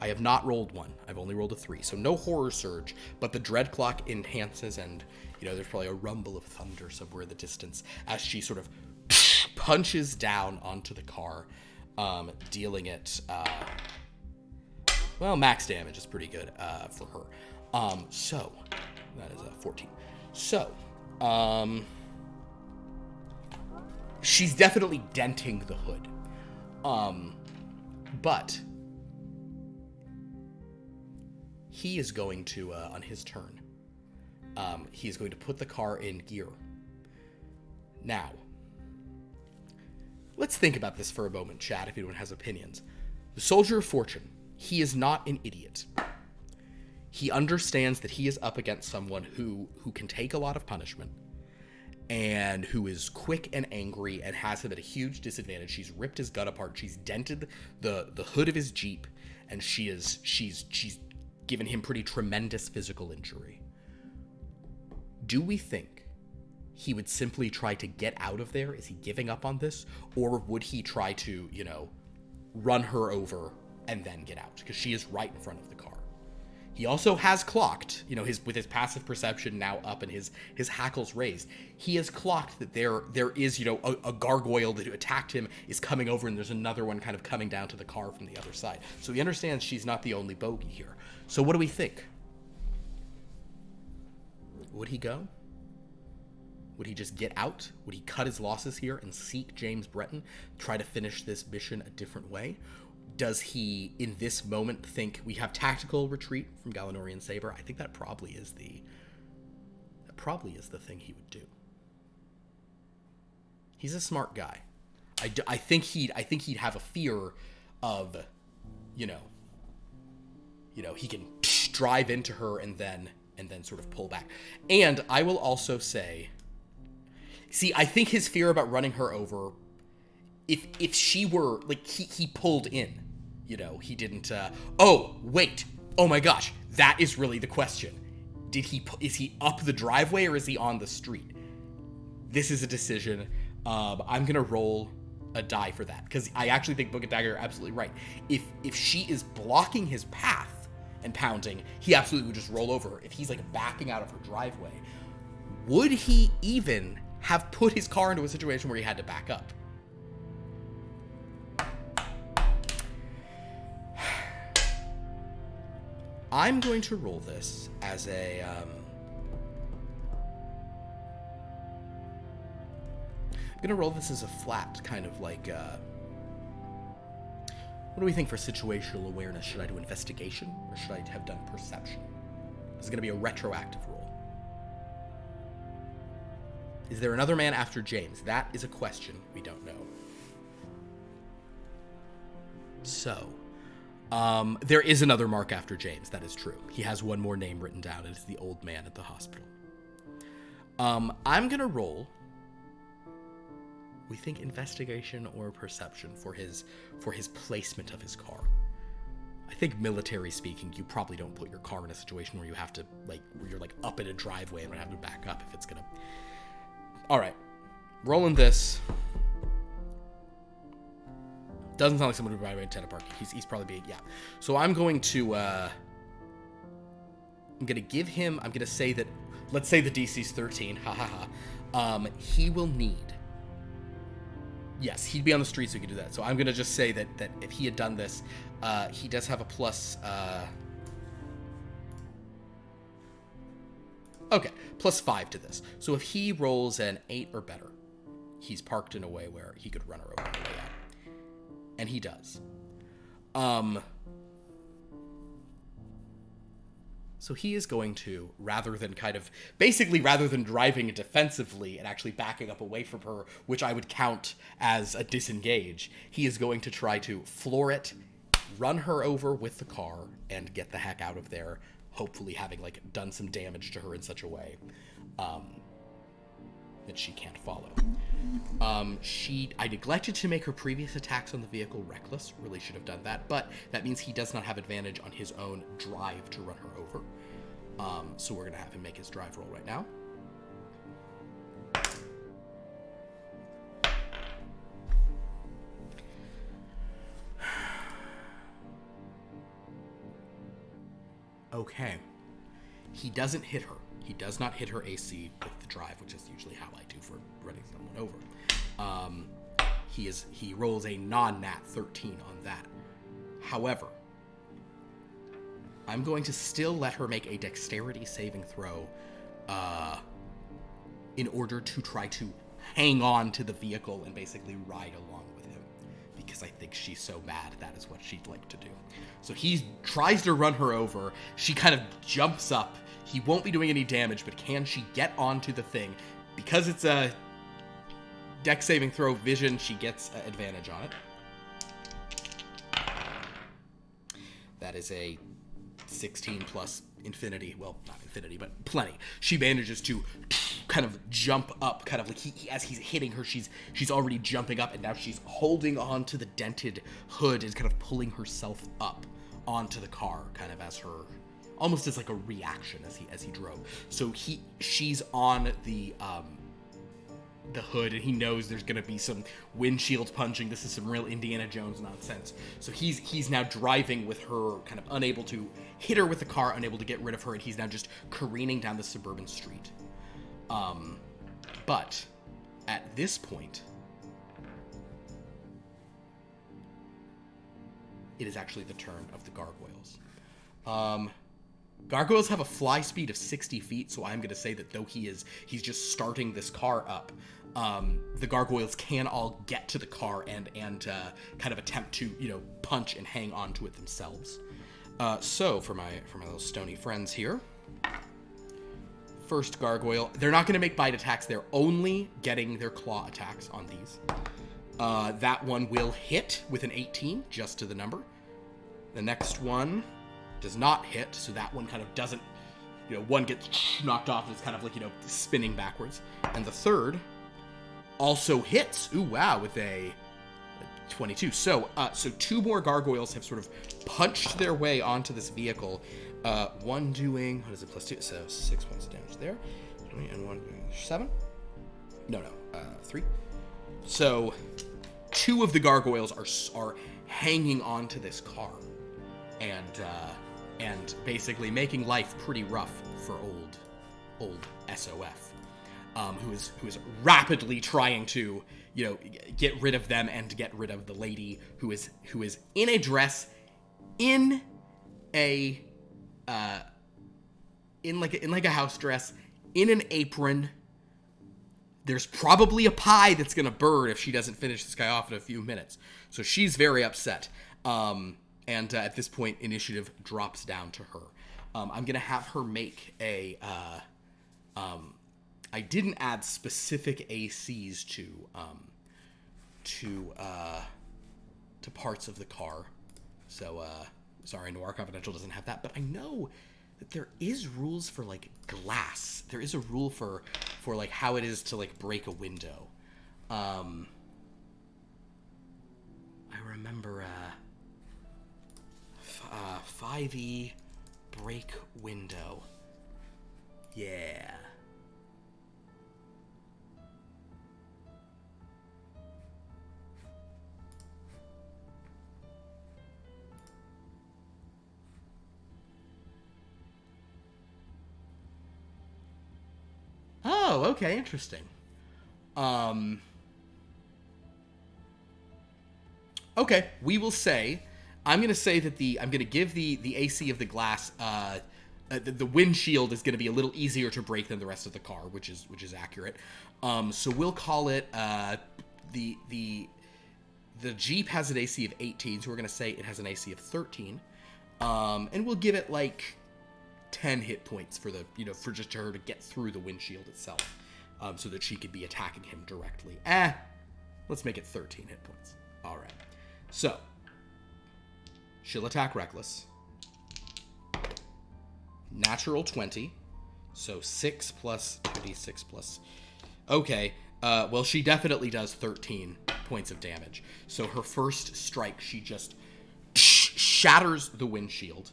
I have not rolled one. I've only rolled a 3. So no horror surge, but the dread clock enhances, and, you know, there's probably a rumble of thunder somewhere in the distance as she sort of punches down onto the car, dealing it, well, max damage is pretty good for her. So, that is a 14. So, she's definitely denting the hood. But he is going to, on his turn, he is going to put the car in gear. Now, let's think about this for a moment, chat, if anyone has opinions. The Soldier of Fortune, he is not an idiot. He understands that he is up against someone who can take a lot of punishment and who is quick and angry and has him at a huge disadvantage. She's ripped his gut apart. She's dented the hood of his Jeep, and she's given him pretty tremendous physical injury. Do we think he would simply try to get out of there? Is he giving up on this? Or would he try to, you know, run her over and then get out? Because she is right in front of the car. He also has clocked, you know, with his passive perception now up and his hackles raised, he has clocked that there is, you know, a gargoyle that attacked him is coming over, and there's another one kind of coming down to the car from the other side. So he understands she's not the only bogey here. So what do we think? Would he go? Would he just get out? Would he cut his losses here and seek James Breton, try to finish this mission a different way? Does he, in this moment, think we have tactical retreat from Galanorian Saber? I think that probably is the thing he would do. He's a smart guy. I think he'd have a fear of, you know, he can drive into her and then sort of pull back. And I will also say, see, I think his fear about running her over, if she were, like, he pulled in, you know, he didn't, oh, wait, oh my gosh, that is really the question. Is he up the driveway or is he on the street? This is a decision. I'm gonna roll a die for that, because I actually think Book and Dagger are absolutely right. If she is blocking his path and pounding, he absolutely would just roll over. If he's, like, backing out of her driveway, would he even have put his car into a situation where he had to back up? I'm going to roll this as a, I'm going to roll this as a flat, kind of like, what do we think for situational awareness? Should I do investigation, or should I have done perception? This is going to be a retroactive roll. Is there another man after James? That is a question we don't know. So, there is another Mark after James, that is true. He has one more name written down. It is the old man at the hospital. I'm gonna roll, we think, investigation or perception for his placement of his car. I think, military speaking, you probably don't put your car in a situation where you have to, like, where you're, like, up in a driveway and have to back up if it's gonna... Alright, rolling this. Doesn't sound like someone who would ride in parking. He's probably being, yeah. So I'm going to, I'm going to give him, I'm going to say that, let's say the DC's 13, he will need, yes, he'd be on the street so he could do that. So I'm going to just say that if he had done this, he does have a plus, okay, plus 5 to this. So if he rolls an 8 or better, he's parked in a way where he could run her over on the way out. And he does. So he is going to, rather than driving defensively and actually backing up away from her, which I would count as a disengage, he is going to try to floor it, run her over with the car, and get the heck out of there, hopefully having, like, done some damage to her in such a way that she can't follow. I neglected to make her previous attacks on the vehicle reckless. Really should have done that, but that means he does not have advantage on his own drive to run her over. So we're gonna have him make his drive roll right now. Okay. He doesn't hit her. He does not hit her AC with the drive, which is usually how I do for running someone over. He rolls a non-nat 13 on that. However, I'm going to still let her make a dexterity saving throw in order to try to hang on to the vehicle and basically ride along with him. Because I think she's so mad, that is what she'd like to do. So he tries to run her over. She kind of jumps up. He won't be doing any damage, but can she get onto the thing? Because it's a dex saving throw vision, she gets advantage on it. That is a 16 plus infinity. Well, not infinity, but plenty. She manages to kind of jump up, kind of like as he's hitting her, she's already jumping up, and now she's holding on to the dented hood and kind of pulling herself up onto the car, kind of as her, almost as like a reaction as he drove. So she's on the hood, and he knows there's going to be some windshield punching. This is some real Indiana Jones nonsense. So he's now driving with her, kind of unable to hit her with the car, unable to get rid of her, and he's now just careening down the suburban street. But at this point, it is actually the turn of the gargoyles. Gargoyles have a fly speed of 60 feet, so I'm going to say that though he's just starting this car up, the gargoyles can all get to the car and kind of attempt to, punch and hang on to it themselves. So for my little stony friends here, first gargoyle, they're not going to make bite attacks. They're only getting their claw attacks on these. That one will hit with an 18, just to the number. The next one does not hit, so that one kind of doesn't, one gets knocked off and it's kind of like, spinning backwards. And the third also hits, ooh, wow, with a 22. So two more gargoyles have sort of punched their way onto this vehicle. One doing, what is it, +2? So 6 points of damage there. And one doing 7? No, 3. So two of the gargoyles are hanging onto this car and basically making life pretty rough for old SOF, who is rapidly trying to get rid of them and to get rid of the lady who is in a dress, in a in like a house dress, in an apron. There's probably a pie that's gonna burn if she doesn't finish this guy off in a few minutes. So she's very upset. And at this point, initiative drops down to her. I'm gonna have her make a. I didn't add specific ACs to parts of the car, so sorry, Noir Confidential doesn't have that. But I know that there is rules for like glass. There is a rule for like how it is to like break a window. I remember 5e break window. Yeah. Oh, okay, interesting. Okay, we will say, I'm going to say that I'm going to give the AC of the glass, the windshield is going to be a little easier to break than the rest of the car, which is accurate. So we'll call it, the Jeep has an AC of 18, so we're going to say it has an AC of 13. And we'll give it like 10 hit points for the, for just her to get through the windshield itself, so that she could be attacking him directly. Let's make it 13 hit points. All right. So, she'll attack reckless. Natural 20. So 6 plus 2d6 plus... Okay. Well, she definitely does 13 points of damage. So her first strike, she just shatters the windshield.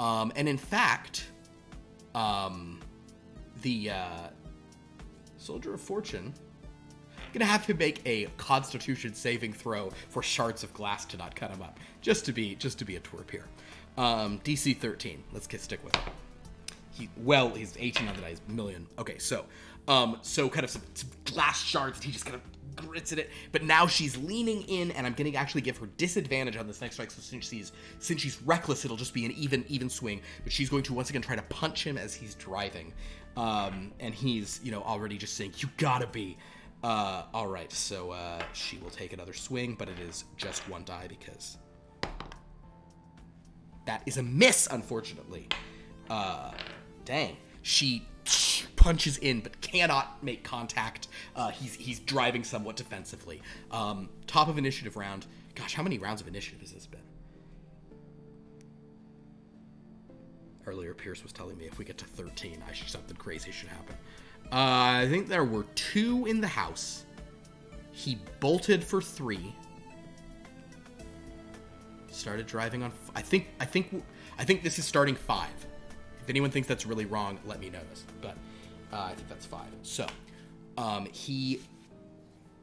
And in fact, the Soldier of Fortune... gonna have to make a Constitution saving throw for shards of glass to not cut him up, just to be a twerp here. DC 13. Let's stick with it. He's 18 on the dice, million. Okay, so kind of some glass shards, and he just kind of grits at it. But now she's leaning in, and I'm gonna actually give her disadvantage on this next strike. So since she's reckless, it'll just be an even swing. But she's going to once again try to punch him as he's driving, and he's already just saying, "You gotta be." All right, so she will take another swing, but it is just one die because that is a miss, unfortunately. Dang. She punches in but cannot make contact. He's driving somewhat defensively. Top of initiative round. Gosh, how many rounds of initiative has this been? Earlier, Pierce was telling me if we get to 13, something crazy should happen. I think there were 2 in the house. He bolted for 3. Started driving on. I think this is starting 5. If anyone thinks that's really wrong, let me know. But I think that's 5. So he,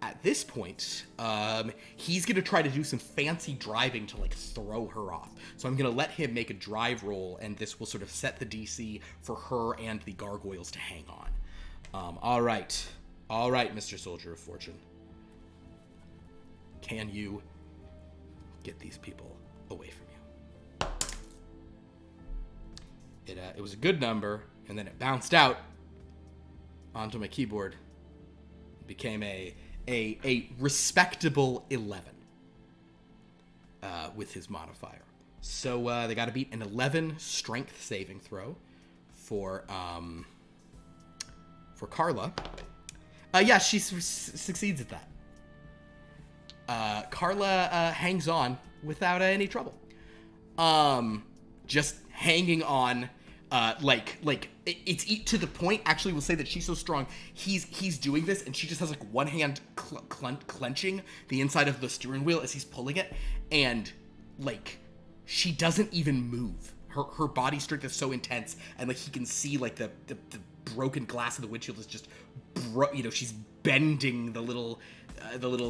at this point, he's gonna try to do some fancy driving to throw her off. So I'm gonna let him make a drive roll, and this will sort of set the DC for her and the gargoyles to hang on. All right, Mr. Soldier of Fortune. Can you get these people away from you? It was a good number, and then it bounced out onto my keyboard. It became a respectable 11 with his modifier. So they got to beat an 11 strength saving throw for Carla. Yeah, she succeeds at that. Carla hangs on without any trouble. Just hanging on, it's to the point. Actually, we'll say that she's so strong. He's doing this, and she just has one hand clenching the inside of the steering wheel as he's pulling it, and she doesn't even move. Her body strength is so intense, and he can see the broken glass of the windshield is just she's bending the little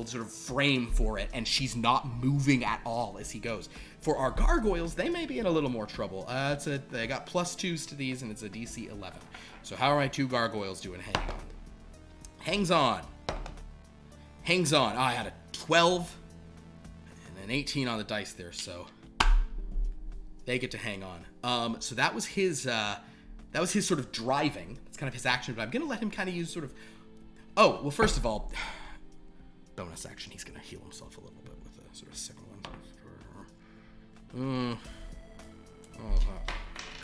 sort of frame for it, and she's not moving at all as he goes. For our gargoyles, they may be in a little more trouble. They got +2s to these, and it's a DC 11. So how are my 2 gargoyles doing? Hangs on. I had a 12 and an 18 on the dice there, so they get to hang on. So that was his sort of driving. That's kind of his action, but I'm gonna let him kind of use sort of. Oh well, first of all, bonus action. He's gonna heal himself a little bit with a sort of second one. Oh, that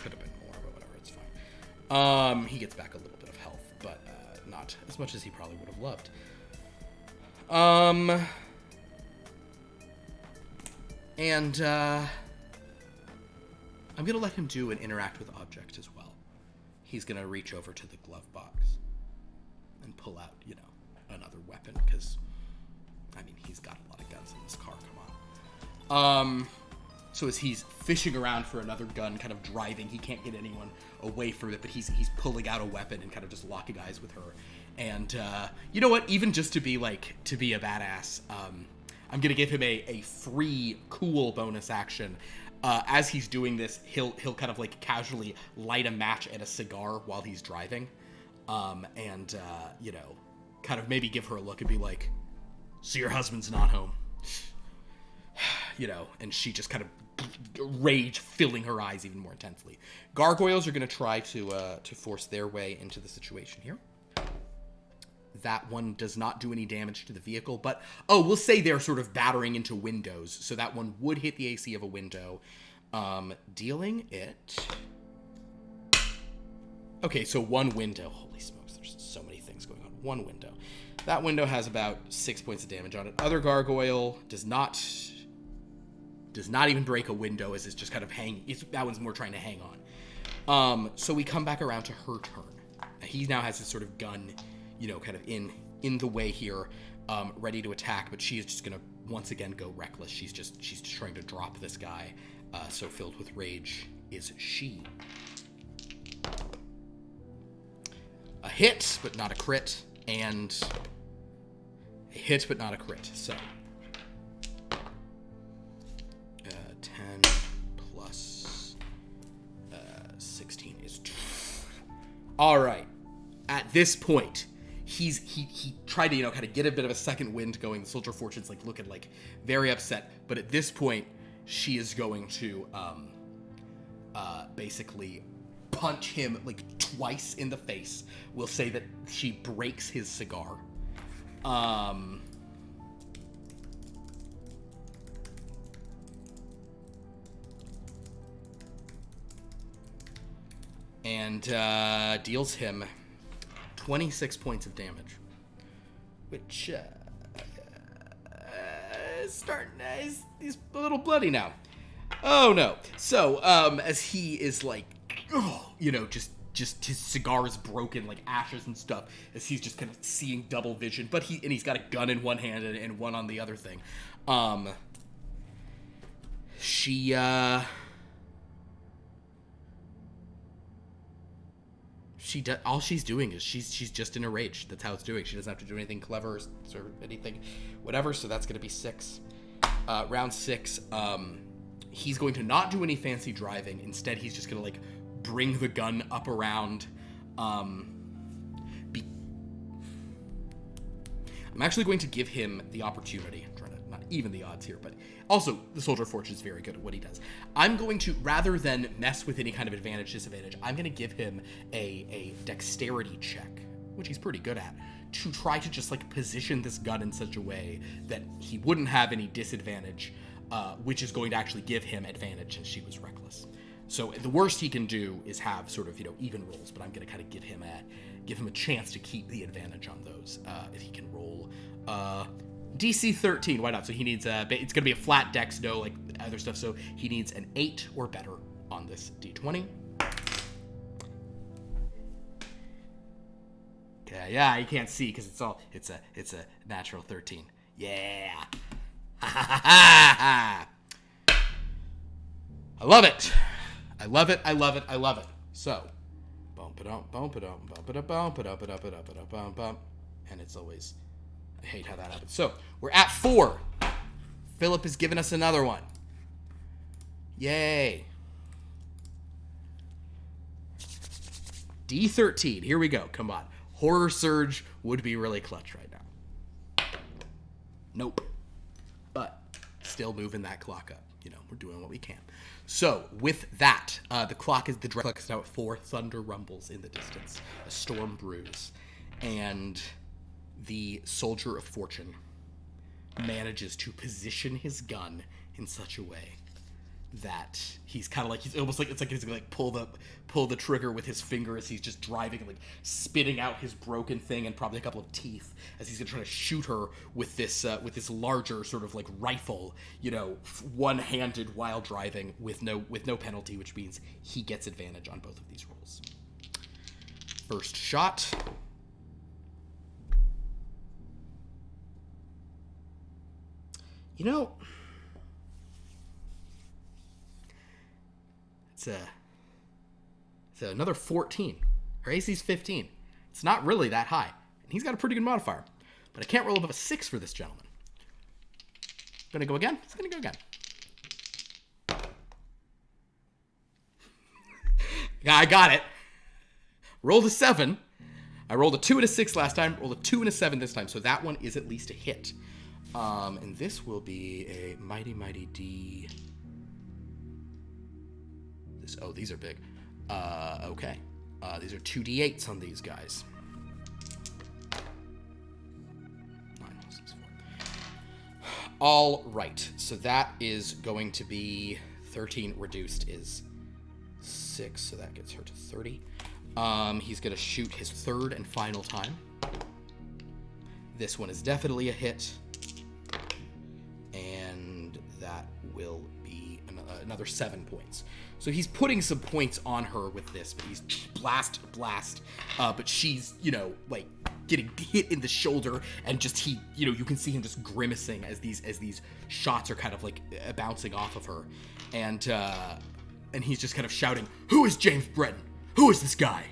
could have been more, but whatever, it's fine. He gets back a little bit of health, but not as much as he probably would have loved. And I'm gonna let him do an interact with object as well. He's gonna reach over to the glove box and pull out, another weapon, because he's got a lot of guns in this car. Come on. So as he's fishing around for another gun, kind of driving, he can't get anyone away from it, but he's pulling out a weapon and kind of just locking eyes with her. And you know what? Even just to be a badass, I'm gonna give him a free cool bonus action. As he's doing this, he'll kind of casually light a match at a cigar while he's driving, and kind of maybe give her a look and be like, "So your husband's not home." And she just kind of rage filling her eyes even more intensely. Gargoyles are going to try to force their way into the situation here. That one does not do any damage to the vehicle, but we'll say they're sort of battering into windows, so that one would hit the AC of a window, dealing it. Okay, so one window. Holy smokes, there's so many things going on. One window. That window has about 6 points of damage on it. Other gargoyle does not even break a window, as it's just kind of that one's more trying to hang on. So we come back around to her turn. He now has his sort of gun, kind of in the way here, ready to attack, but she is just gonna once again go reckless. She's just trying to drop this guy. So filled with rage is she. A hit, but not a crit, and a hit, but not a crit. So 10 plus All right. At this point, he tried to, kind of get a bit of a second wind going. The Soldier of Fortune's like looking like very upset, but at this point, she is going to basically punch him like twice in the face. We'll say that she breaks his cigar. And deals him 26 points of damage, which is starting. He's a little bloody now. Oh no! So as he is like, just his cigar is broken, like ashes and stuff. As he's just kind of seeing double vision, but he's got a gun in one hand and one on the other thing. All she's doing is she's just in a rage. That's how it's doing. She doesn't have to do anything clever or anything, whatever. So that's going to be 6. Round 6. He's going to not do any fancy driving. Instead, he's just going to like bring the gun up around. I'm actually going to give him the opportunity. I'm trying to not even the odds here, but also the Soldier of Fortune is very good at what he does. I'm going to, rather than mess with any kind of advantage, disadvantage, I'm going to give him a dexterity check, which he's pretty good at, to try to just like position this gun in such a way that he wouldn't have any disadvantage, which is going to actually give him advantage since she was reckless. So the worst he can do is have sort of, even rolls, but I'm going to kind of give him a chance to keep the advantage on those if he can roll DC 13. Why not? So he needs it's going to be a flat dex, no like other stuff. So he needs an 8 or better on this D20. Okay, yeah, you can't see because it's a natural 13. Yeah. I love it. I love it. I love it. I love it. So, bump it up, bump it up, bump it up, bump it up, it up, it up, it up, bump, bump. And it's always, I hate how that happens. So, we're at 4. Philip has given us another one. Yay. D13. Here we go. Come on. Horror Surge would be really clutch right now. Nope. But still moving that clock up. We're doing what we can. So with that, the clock is now at 4. Thunder rumbles in the distance. A storm brews. And the Soldier of Fortune manages to position his gun in such a way that he's kind of like, he's almost like, it's like he's gonna like pull the trigger with his finger as he's just driving and like spitting out his broken thing and probably a couple of teeth as he's gonna try to shoot her with this larger sort of like rifle, one-handed while driving with no penalty, which means he gets advantage on both of these rolls. First shot. It's another 14. Her AC's 15. It's not really that high. And he's got a pretty good modifier. But I can't roll above a 6 for this gentleman. Gonna go again? It's gonna go again. I got it. Rolled a 7. I rolled a 2 and a 6 last time. Rolled a 2 and a 7 this time. So that one is at least a hit. And this will be a mighty, mighty D... these are big. Okay. These are 2d8s on these guys. 9, 6, 4. All right. So that is going to be 13 reduced is 6, so that gets her to 30. He's going to shoot his third and final time. This one is definitely a hit. And that will be another 7 points. So he's putting some points on her with this, but he's blast. But she's, like getting hit in the shoulder, and just you can see him just grimacing as these shots are kind of like bouncing off of her, and he's just kind of shouting, "Who is James Breton? Who is this guy?"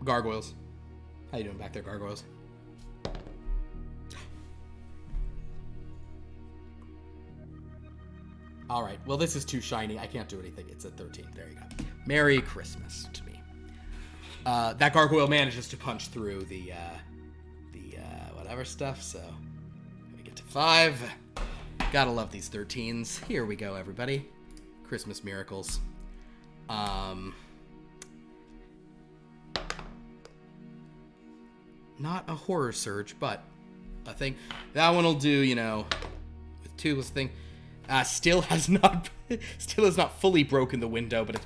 Gargoyles, how you doing back there, gargoyles? All right. Well, this is too shiny. I can't do anything. It's a 13. There you go. Merry Christmas to me. That gargoyle manages to punch through the whatever stuff, so we get to 5. Gotta love these 13s. Here we go, everybody. Christmas miracles. Not a horror surge, but a thing. That one will do, you know, with 2 was thing. Still has not fully broken the window, but it's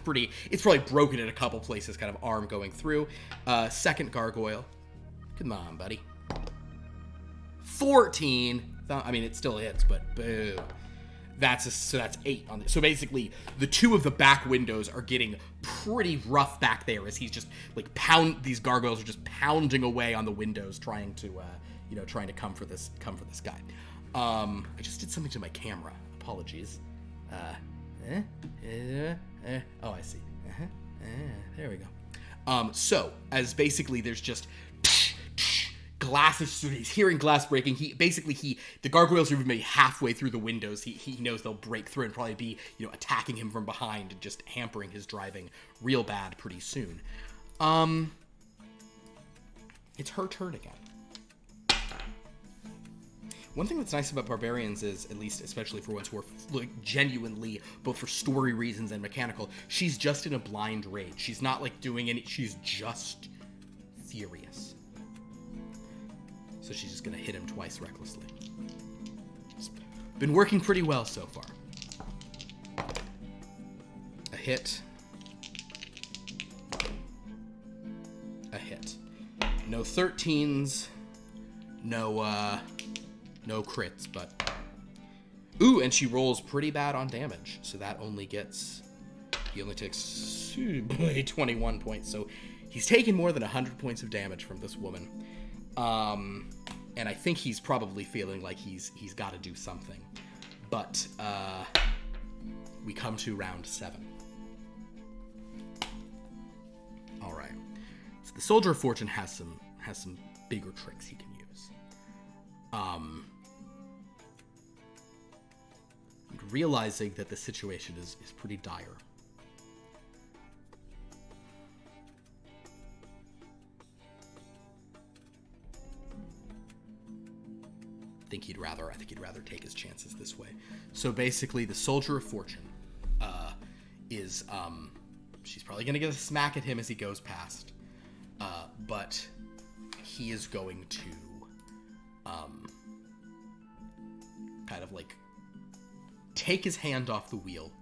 probably broken in a couple places, kind of arm going through. Second gargoyle. Come on, buddy. 14. I mean, it still hits, but boo. So that's 8 on this. So basically, the 2 of the back windows are getting pretty rough back there as he's just like these gargoyles are just pounding away on the windows, trying to come for this guy. I just did something to my camera. Apologies. Oh, I see. There we go. So as basically there's just glass, he's hearing glass breaking. The gargoyles are maybe halfway through the windows. He knows they'll break through and probably be, attacking him from behind and just hampering his driving real bad pretty soon. It's her turn again. One thing that's nice about barbarians is, at least especially for ones who are like genuinely, both for story reasons and mechanical, she's just in a blind rage. She's not like doing any, she's just furious. So she's just gonna hit him twice recklessly. It's been working pretty well so far. A hit. A hit. No 13s. No crits, but... Ooh, and she rolls pretty bad on damage. So that only gets... He only takes 21 points. So he's taken more than 100 points of damage from this woman. And I think he's probably feeling like he's got to do something. But we come to round 7. All right. So the Soldier of Fortune has some bigger tricks he can use. Realizing that the situation is pretty dire. I think he'd rather take his chances this way. So basically, the Soldier of Fortune is she's probably gonna get a smack at him as he goes past, but he is going to kind of like take his hand off the wheel,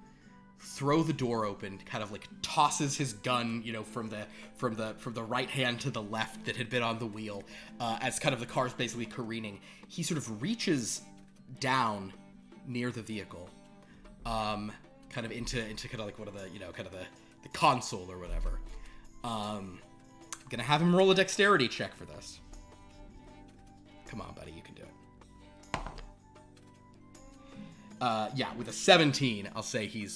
throw the door open, kind of like tosses his gun, from the right hand to the left that had been on the wheel, as kind of the car's basically careening. He sort of reaches down near the vehicle, kind of into kind of like one of the, kind of the console or whatever. Gonna have him roll a dexterity check for this. Come on, buddy, you can do it. Yeah, with a 17, I'll say he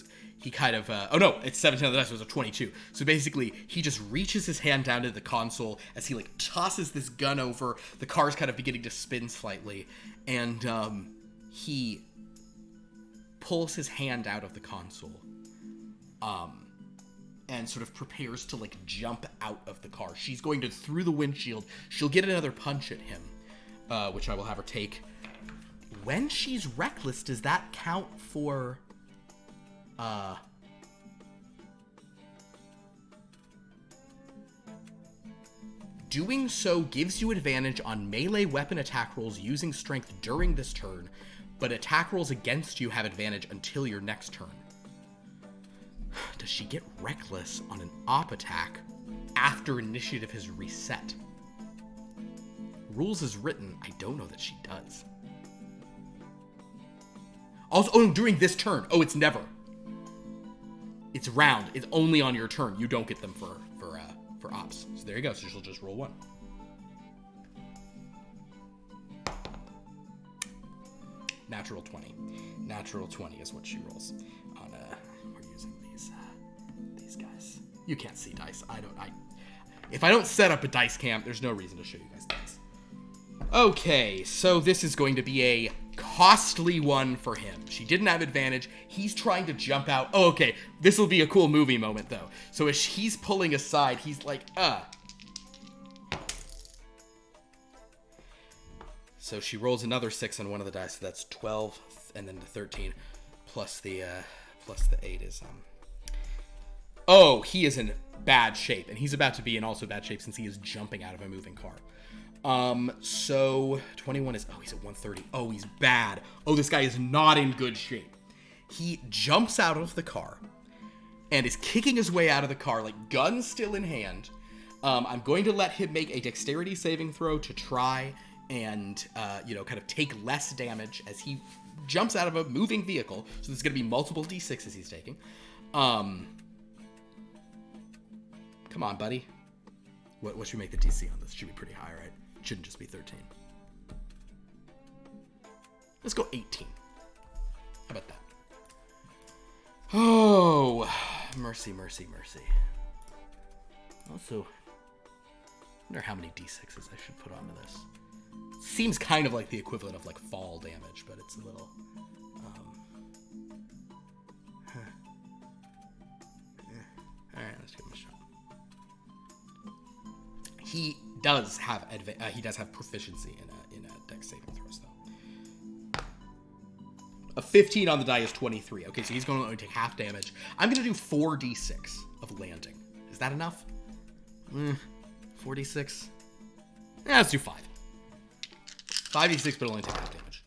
kind of, oh no, it's 17 on the dice, so it was a 22. So basically, he just reaches his hand down to the console as he, like, tosses this gun over. The car's kind of beginning to spin slightly, and, he pulls his hand out of the console, and sort of prepares to, like, jump out of the car. She's going to, through the windshield, she'll get another punch at him, which I will have her take. When she's reckless, does that count for, doing so gives you advantage on melee weapon attack rolls using strength during this turn, but attack rolls against you have advantage until your next turn. Does she get reckless on an op attack after initiative has reset? Rules as written, I don't know that she does. Also, during this turn. Oh, it's never. It's round. It's only on your turn. You don't get them for ops. So there you go. So she'll just roll 1. Natural 20. Natural 20 is what she rolls. On we're using these guys. You can't see dice. If I don't set up a dice cam, there's no reason to show you guys dice. Okay, so this is going to be a costly one for him. She didn't have advantage. He's trying to jump out. Oh, okay. This will be a cool movie moment, though. So as he's pulling aside, he's like, So she rolls another 6 on one of the dice. So that's 12, and then the 13, plus the 8 is... Oh, he is in bad shape, and he's about to be in also bad shape since he is jumping out of a moving car. So 21 is, he's at 130. Oh, he's bad. Oh, this guy is not in good shape. He jumps out of the car and is kicking his way out of the car, like gun still in hand. I'm going to let him make a dexterity saving throw to try and, kind of take less damage as he jumps out of a moving vehicle. So there's going to be multiple D6s he's taking. Come on, buddy. What should we make the DC on this? Should be pretty high, right? It shouldn't just be 13. Let's go 18. How about that? Oh, mercy, mercy, mercy. Also, I wonder how many D6s I should put onto this. Seems kind of like the equivalent of like fall damage, but it's a little... Alright, let's give him a shot. He does have proficiency in a dex saving throws, though. A 15 on the die is 23. Okay, so he's going to only take half damage. I'm going to do 4d6 of landing. Is that enough? 4d6? Yeah, let's do 5. 5d6, but only take half damage.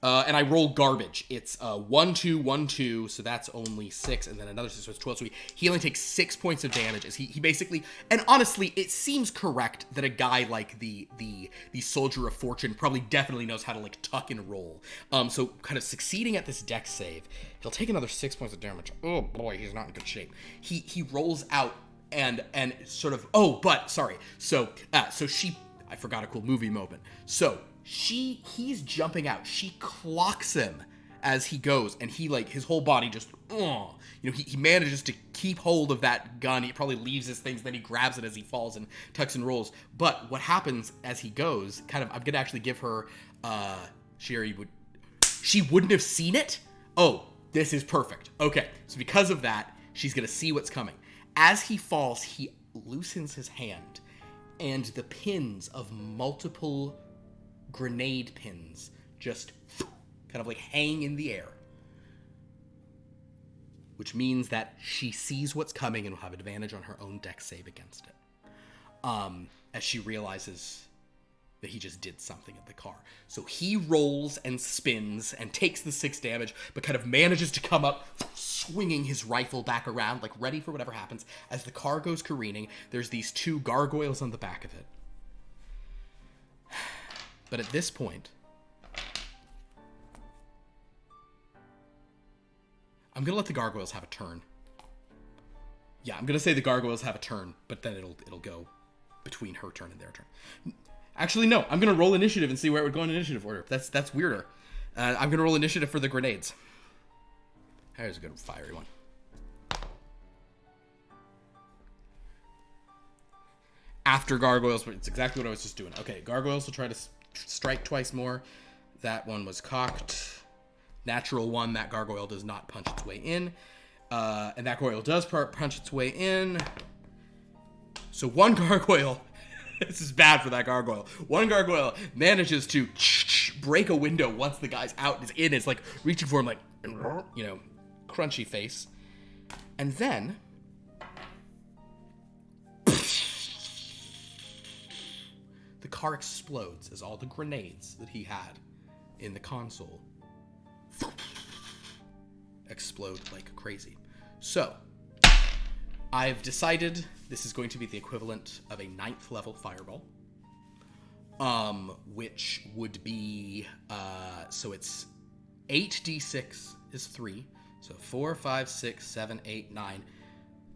And I roll garbage. It's 1, 2, 1, 2, so that's only 6, and then another 6, so it's 12. So he only takes 6 points of damage as he basically... And honestly, it seems correct that a guy like the Soldier of Fortune probably definitely knows how to, like, tuck and roll. So kind of succeeding at this dex save, he'll take another 6 points of damage. Oh, boy, he's not in good shape. He rolls out and sort of... Oh, but, sorry. So she... I forgot a cool movie moment. So... He's jumping out. She clocks him as he goes, and he, like, his whole body just, he manages to keep hold of that gun. He probably leaves his things, then he grabs it as he falls and tucks and rolls. But what happens as he goes, I'm going to actually give her, she wouldn't have seen it? Oh, this is perfect. Okay, so because of that, she's going to see what's coming. As he falls, he loosens his hand, and the pins of multiple grenade pins just kind of like hang in the air, which means that she sees what's coming and will have advantage on her own dex save against it, as she realizes that he just did something at the car. So he rolls and spins and takes the 6 damage, but kind of manages to come up, swinging his rifle back around, like ready for whatever happens. As the car goes careening, there's these 2 gargoyles on the back of it. But at this point, I'm going to let the gargoyles have a turn. Yeah, I'm going to say the gargoyles have a turn, but then it'll go between her turn and their turn. Actually, no, I'm going to roll initiative and see where it would go in initiative order. That's weirder. I'm going to roll initiative for the grenades. There's a good fiery one. After gargoyles, but it's exactly what I was just doing. Okay, gargoyles will try to strike twice more. That one was cocked. Natural 1, that gargoyle does not punch its way in. And that gargoyle does punch its way in. So one gargoyle, this is bad for that gargoyle. One gargoyle manages to break a window once the guy's out, is in, is like reaching for him, like, crunchy face. And then the car explodes as all the grenades that he had in the console explode like crazy. So, I've decided this is going to be the equivalent of a 9th level fireball. Which would be, so it's 8d6 is 3. So 4, 5, 6, 7, 8, 9.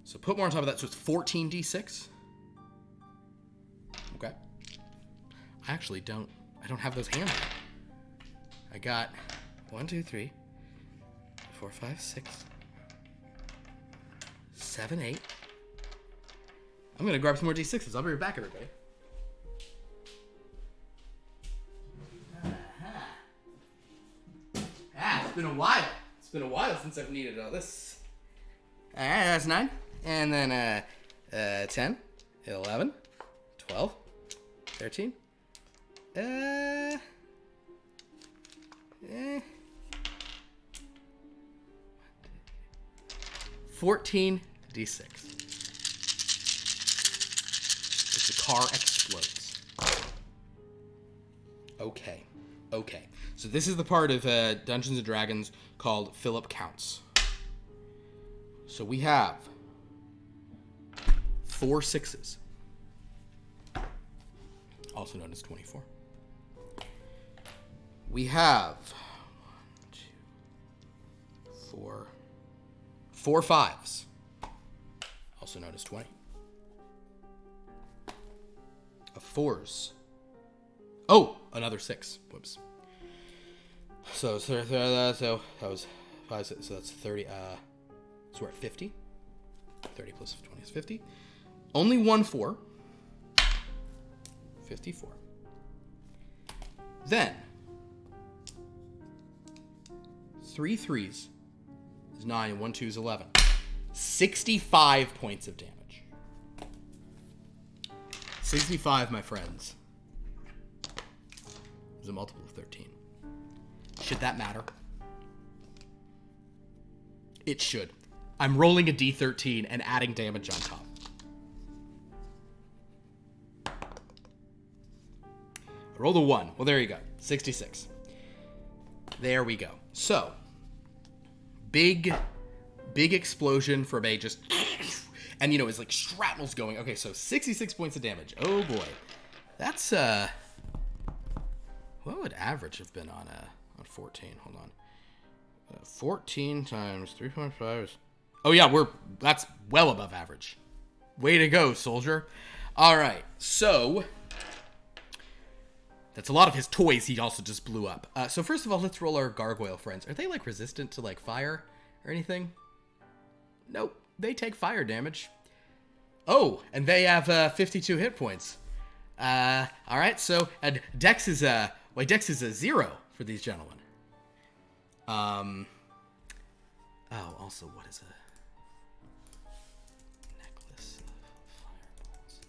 So put more on top of that, so it's 14d6. Okay. I don't have those hands. I got 1, 2, 3, 4, 5, 6, 7, 8. I'm going to grab some more D6s. I'll be right back, everybody. It's been a while. It's been a while since I've needed all this. All right, that's 9. And then 10, 11, 12, 13. 14 d6. As the car explodes. Okay. So this is the part of Dungeons and Dragons called Philip Counts. So we have 4 6s, also known as 24. We have 4 5s, also known as 20. Of 4s. Oh, another 6. Whoops. So that was 5. So that's 30. So we're at 50. 30 plus 20 is 50. Only 1 4. 54. Then 3 3s is 9, and 1 2 is 11. 65 points of damage. 65, my friends, is a multiple of 13. Should that matter? It should. I'm rolling a d13 and adding damage on top. I rolled a 1. Well, there you go. 66. There we go. So, big explosion from a just... And, it's like shrapnel's going. Okay, so 66 points of damage. Oh, boy. That's, what would average have been on 14? Hold on. 14 times 3.5 is... Oh, yeah, that's well above average. Way to go, soldier. All right, so... That's a lot of his toys he also just blew up. So first of all, let's roll our gargoyle friends. Are they, resistant to, fire or anything? Nope, they take fire damage. Oh, and they have 52 hit points. All right, so Dex is a 0 for these gentlemen. Oh, also, what is a necklace of fireballs?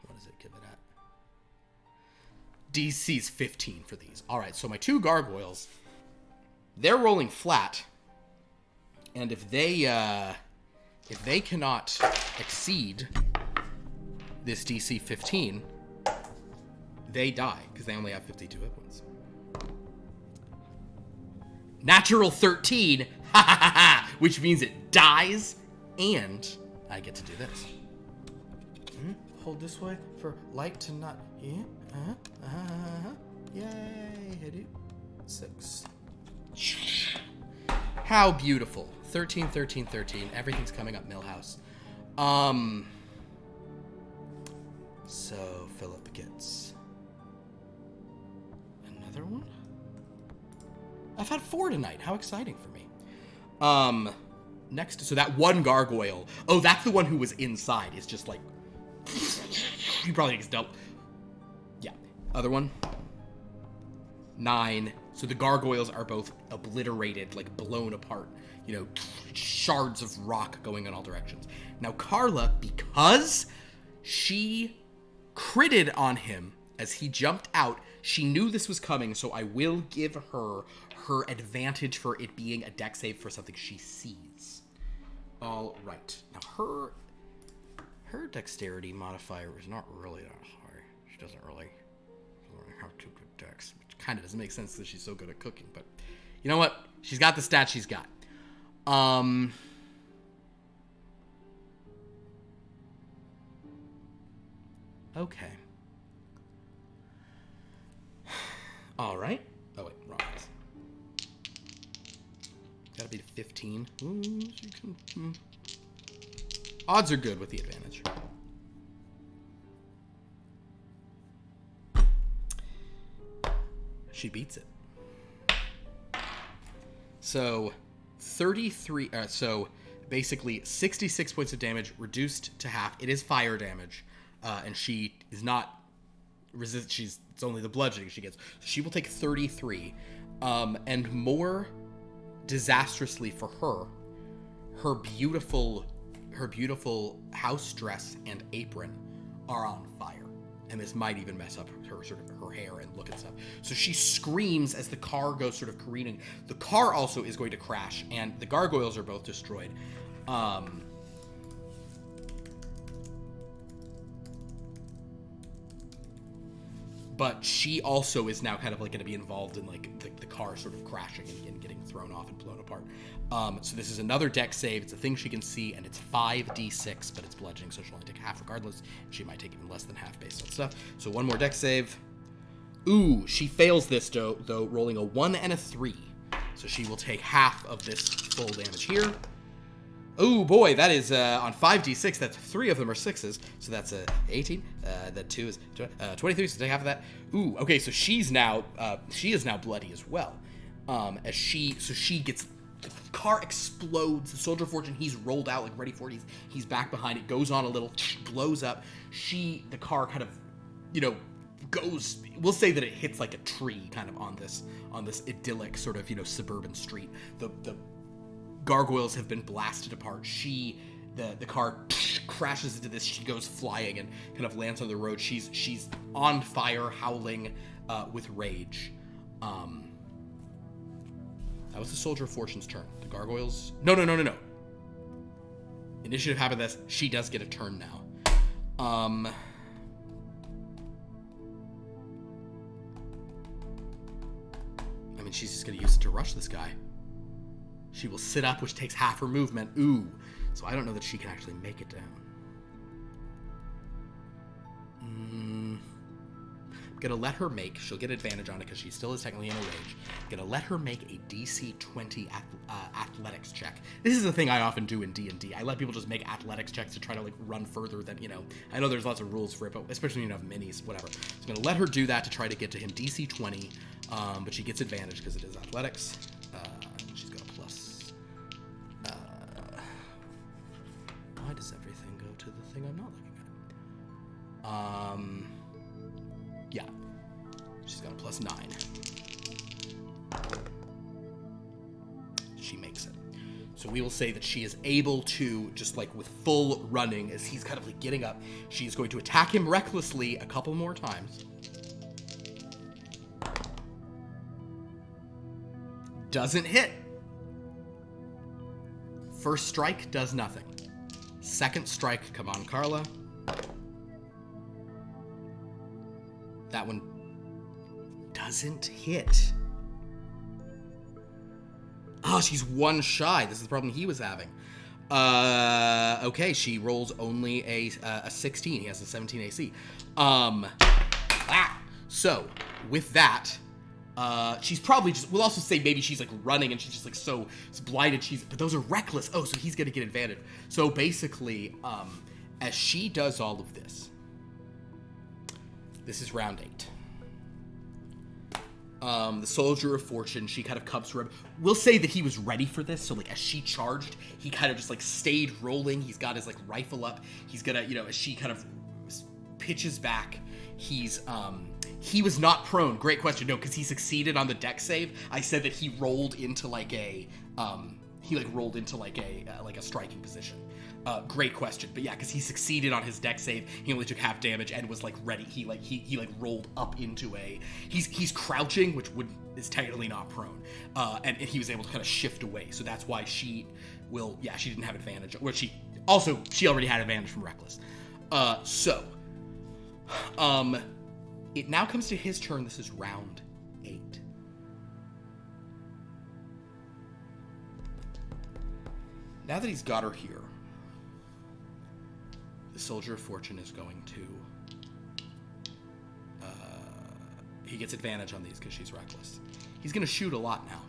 What does it give it at? DC's 15 for these. All right, so my 2 gargoyles, they're rolling flat, and if they cannot exceed this DC 15, they die because they only have 52 hit points. Natural 13, which means it dies, and I get to do this. Hold this way for light to not... Yeah. Yay. Hit it. 6. How beautiful. 13, 13, 13. Everything's coming up Millhouse. So Philip gets another one. I've had 4 tonight. How exciting for me. Next, so that one gargoyle. Oh, that's the one who was inside. It's just like... He probably gets dealt... Yeah. Other one. 9. So the gargoyles are both obliterated, blown apart. Shards of rock going in all directions. Now, Carla, because she critted on him as he jumped out, she knew this was coming, so I will give her advantage for it being a dex save for something she sees. All right. Now, her dexterity modifier is not really that high. She doesn't really have too good dex, which kind of doesn't make sense that she's so good at cooking, but you know what? She's got the stats she's got. Okay. All right. Oh, wait, wrong. Gotta be 15. Ooh, you can... Odds are good with the advantage. She beats it. So, 33... so, basically, 66 points of damage reduced to half. It is fire damage. And she is not... it's only the bludgeoning she gets. So she will take 33. And more disastrously for her, her beautiful house dress and apron are on fire. And this might even mess up her her hair and look and stuff. So she screams as the car goes sort of careening. The car also is going to crash, and the gargoyles are both destroyed. But she also is now kind of like going to be involved in like the car sort of crashing and getting thrown off and blown apart. So this is another dex save. It's a thing she can see, and it's 5d6, but it's bludgeoning, so she'll only take half regardless. She might take even less than half based on stuff. So one more dex save. Ooh, she fails this though, rolling a 1 and a 3. So she will take half of this full damage here. Oh boy, that is on 5d6. That's 3 of them are 6s, so that's 18. That 2 is 23. So take half of that. Ooh, okay, so she is now bloody as well. As she gets, the car explodes. The Soldier of Fortune, he's rolled out like ready for it. He's back behind it. Goes on a little, blows up. The car kind of, goes. We'll say that it hits like a tree, kind of on this idyllic sort of suburban street. The gargoyles have been blasted apart. The car crashes into this. She goes flying and kind of lands on the road. She's on fire, howling with rage. That was the Soldier of Fortune's turn. The gargoyles. No. Initiative happened. This. She does get a turn now. I mean, she's just gonna use it to rush this guy. She will sit up, which takes half her movement. Ooh. So I don't know that she can actually make it down. I'm gonna let her make, she'll get advantage on it because she still is technically in a rage. I'm gonna let her make a DC 20 athletics check. This is the thing I often do in D&D. I let people just make athletics checks to try to like run further than, I know there's lots of rules for it, but especially when you have minis, whatever. So I'm gonna let her do that to try to get to him. DC 20, but she gets advantage because it is athletics. She's got a plus. Why does everything go to the thing I'm not looking at? Yeah. She's got a plus 9. She makes it. So we will say that she is able to, just like with full running, as he's kind of like getting up, she is going to attack him recklessly a couple more times. Doesn't hit. First strike does nothing. Second strike, come on, Carla. That one doesn't hit. Oh, she's one shy. This is the problem he was having. Okay, she rolls only a 16. He has a 17 AC. So, with that, she's probably just, we'll also say maybe she's like running and she's just like so blinded. But those are reckless. Oh, so he's going to get advantage. So basically, as she does all of this, this is round 8. The Soldier of Fortune, she kind of comes to him. We'll say that he was ready for this, so like as she charged, he kind of just like stayed rolling. He's got his like rifle up. He's gonna, as she kind of pitches back, he was not prone. Great question. No, because he succeeded on the dex save. I said that he rolled into like a striking position. Great question. But yeah, because he succeeded on his dex save, he only took half damage and was like ready. He rolled up into he's crouching, which is technically not prone. And he was able to kind of shift away. So that's why she didn't have advantage. Well, she already had advantage from reckless. It now comes to his turn. This is round 8. Now that he's got her here, the Soldier of Fortune is going to... he gets advantage on these because she's reckless. He's going to shoot a lot now.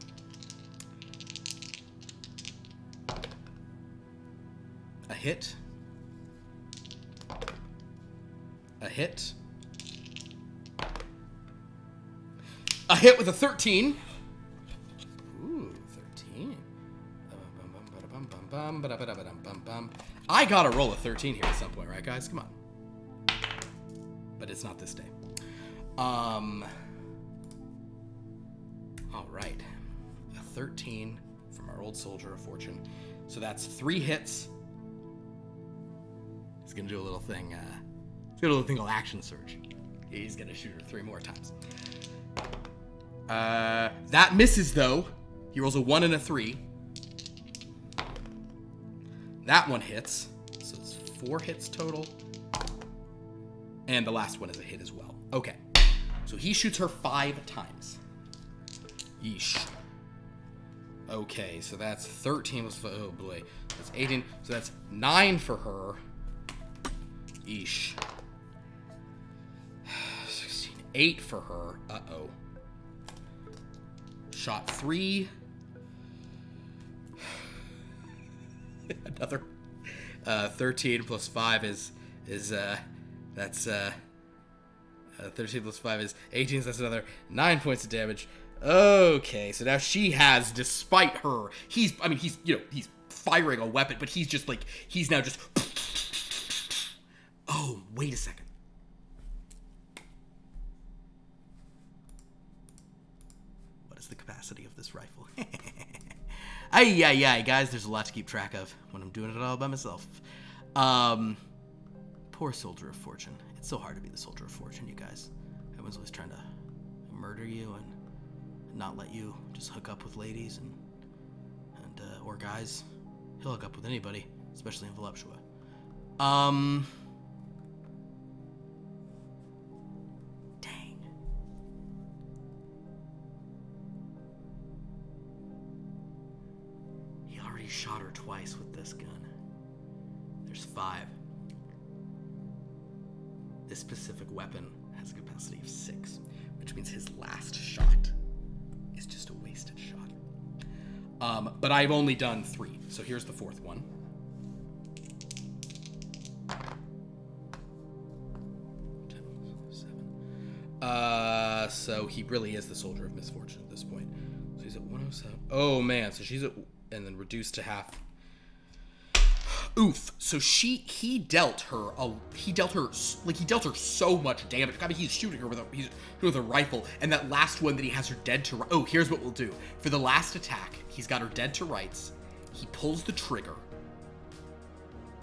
A hit. A hit. A hit with a 13. Ooh, 13. I gotta roll a 13 here at some point, right, guys? Come on. But it's not this day. All right. A 13 from our old soldier of fortune. So that's 3 hits. He's gonna do a little thing. He's gonna do a little thing called action surge. He's gonna shoot her 3 more times. That misses though. He rolls a 1 and a 3. That one hits. So it's 4 hits total. And the last one is a hit as well. Okay. So he shoots her 5 times. Yeesh. Okay, so that's 13 plus 5. Oh boy. That's 18. So that's 9 for her. Yeesh. 16. 8 for her. Uh-oh. Shot 3. Another 13 plus 5 is 13 plus 5 is 18, so that's another 9 points of damage. Okay, so now she has, despite her, he's firing a weapon, but he's just like, he's now just, oh, wait a second. What is the capacity of this rifle? Ay, guys, there's a lot to keep track of when I'm doing it all by myself. Poor soldier of fortune. It's so hard to be the soldier of fortune, you guys. Everyone's always trying to murder you and not let you just hook up with ladies and or guys. He'll hook up with anybody, especially in Voluptua. Dang. He already shot her twice with this gun. There's 5. This specific weapon has a capacity of 6, which means his last shot is just a wasted shot. But I've only done 3, so here's the 4th one. So he really is the soldier of misfortune at this point. So he's at 107. Oh man, so she's at, and then reduced to half. Oof. So he dealt her so much damage. I mean, he's shooting her with a rifle, and that last one that he has her dead to. Oh, here's what we'll do for the last attack. He's got her dead to rights. He pulls the trigger.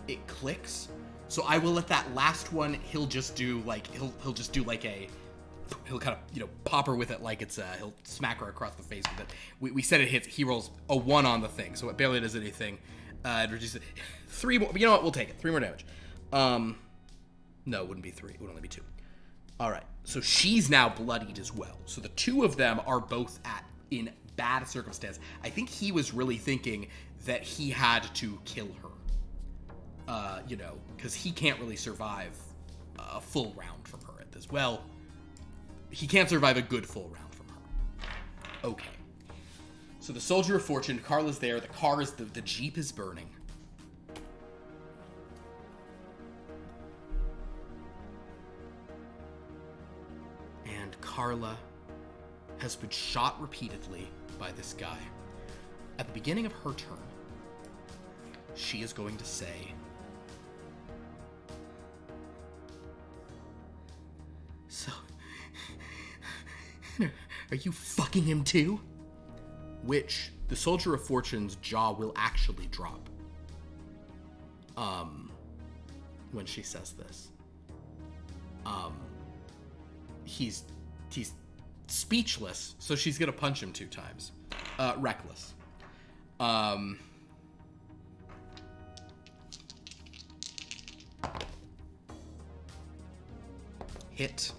It clicks. So I will let that last one. He'll just do like he'll kind of pop her with it like it's he'll smack her across the face with it. We said it hits. He rolls a 1 on the thing, so it barely does anything. Reduce it 3 more. But you know what? We'll take it. 3 more damage. No, it wouldn't be 3. It would only be 2. All right. So she's now bloodied as well. So the 2 of them are both in bad circumstance. I think he was really thinking that he had to kill her. Because he can't really survive a full round from her at this. Well, he can't survive a good full round from her. Okay. So the soldier of fortune, Carla's there. The car is, the Jeep is burning. And Carla has been shot repeatedly by this guy. At the beginning of her turn, she is going to say, "So, are you fucking him too?" Which the soldier of fortune's jaw will actually drop. When she says this. He's speechless, so she's gonna punch him 2 times. Reckless. Hit.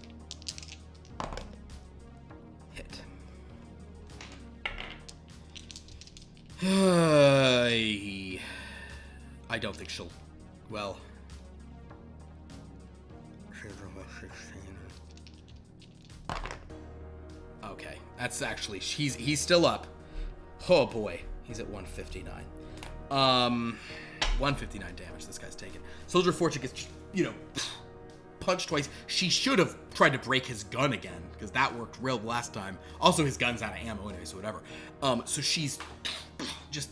I don't think she'll. Well. Okay, that's actually he's still up. Oh boy, he's at 159. 159 damage this guy's taken. Soldier of Fortune gets punched twice. She should have tried to break his gun again, because that worked real last time. Also, his gun's out of ammo anyway, so whatever. So she's just,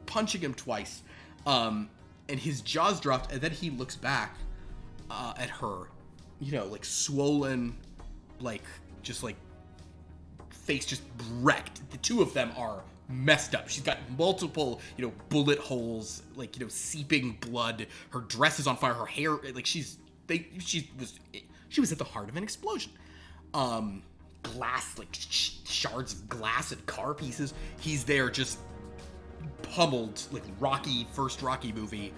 punching him twice. And his jaw's dropped, and then he looks back at her, like swollen, just face just wrecked. The two of them are messed up. She's got multiple, bullet holes, like, seeping blood. Her dress is on fire. Her hair, like, she was at the heart of an explosion. Glass, like, shards of glass and car pieces. He's there just pummeled, like first Rocky movie.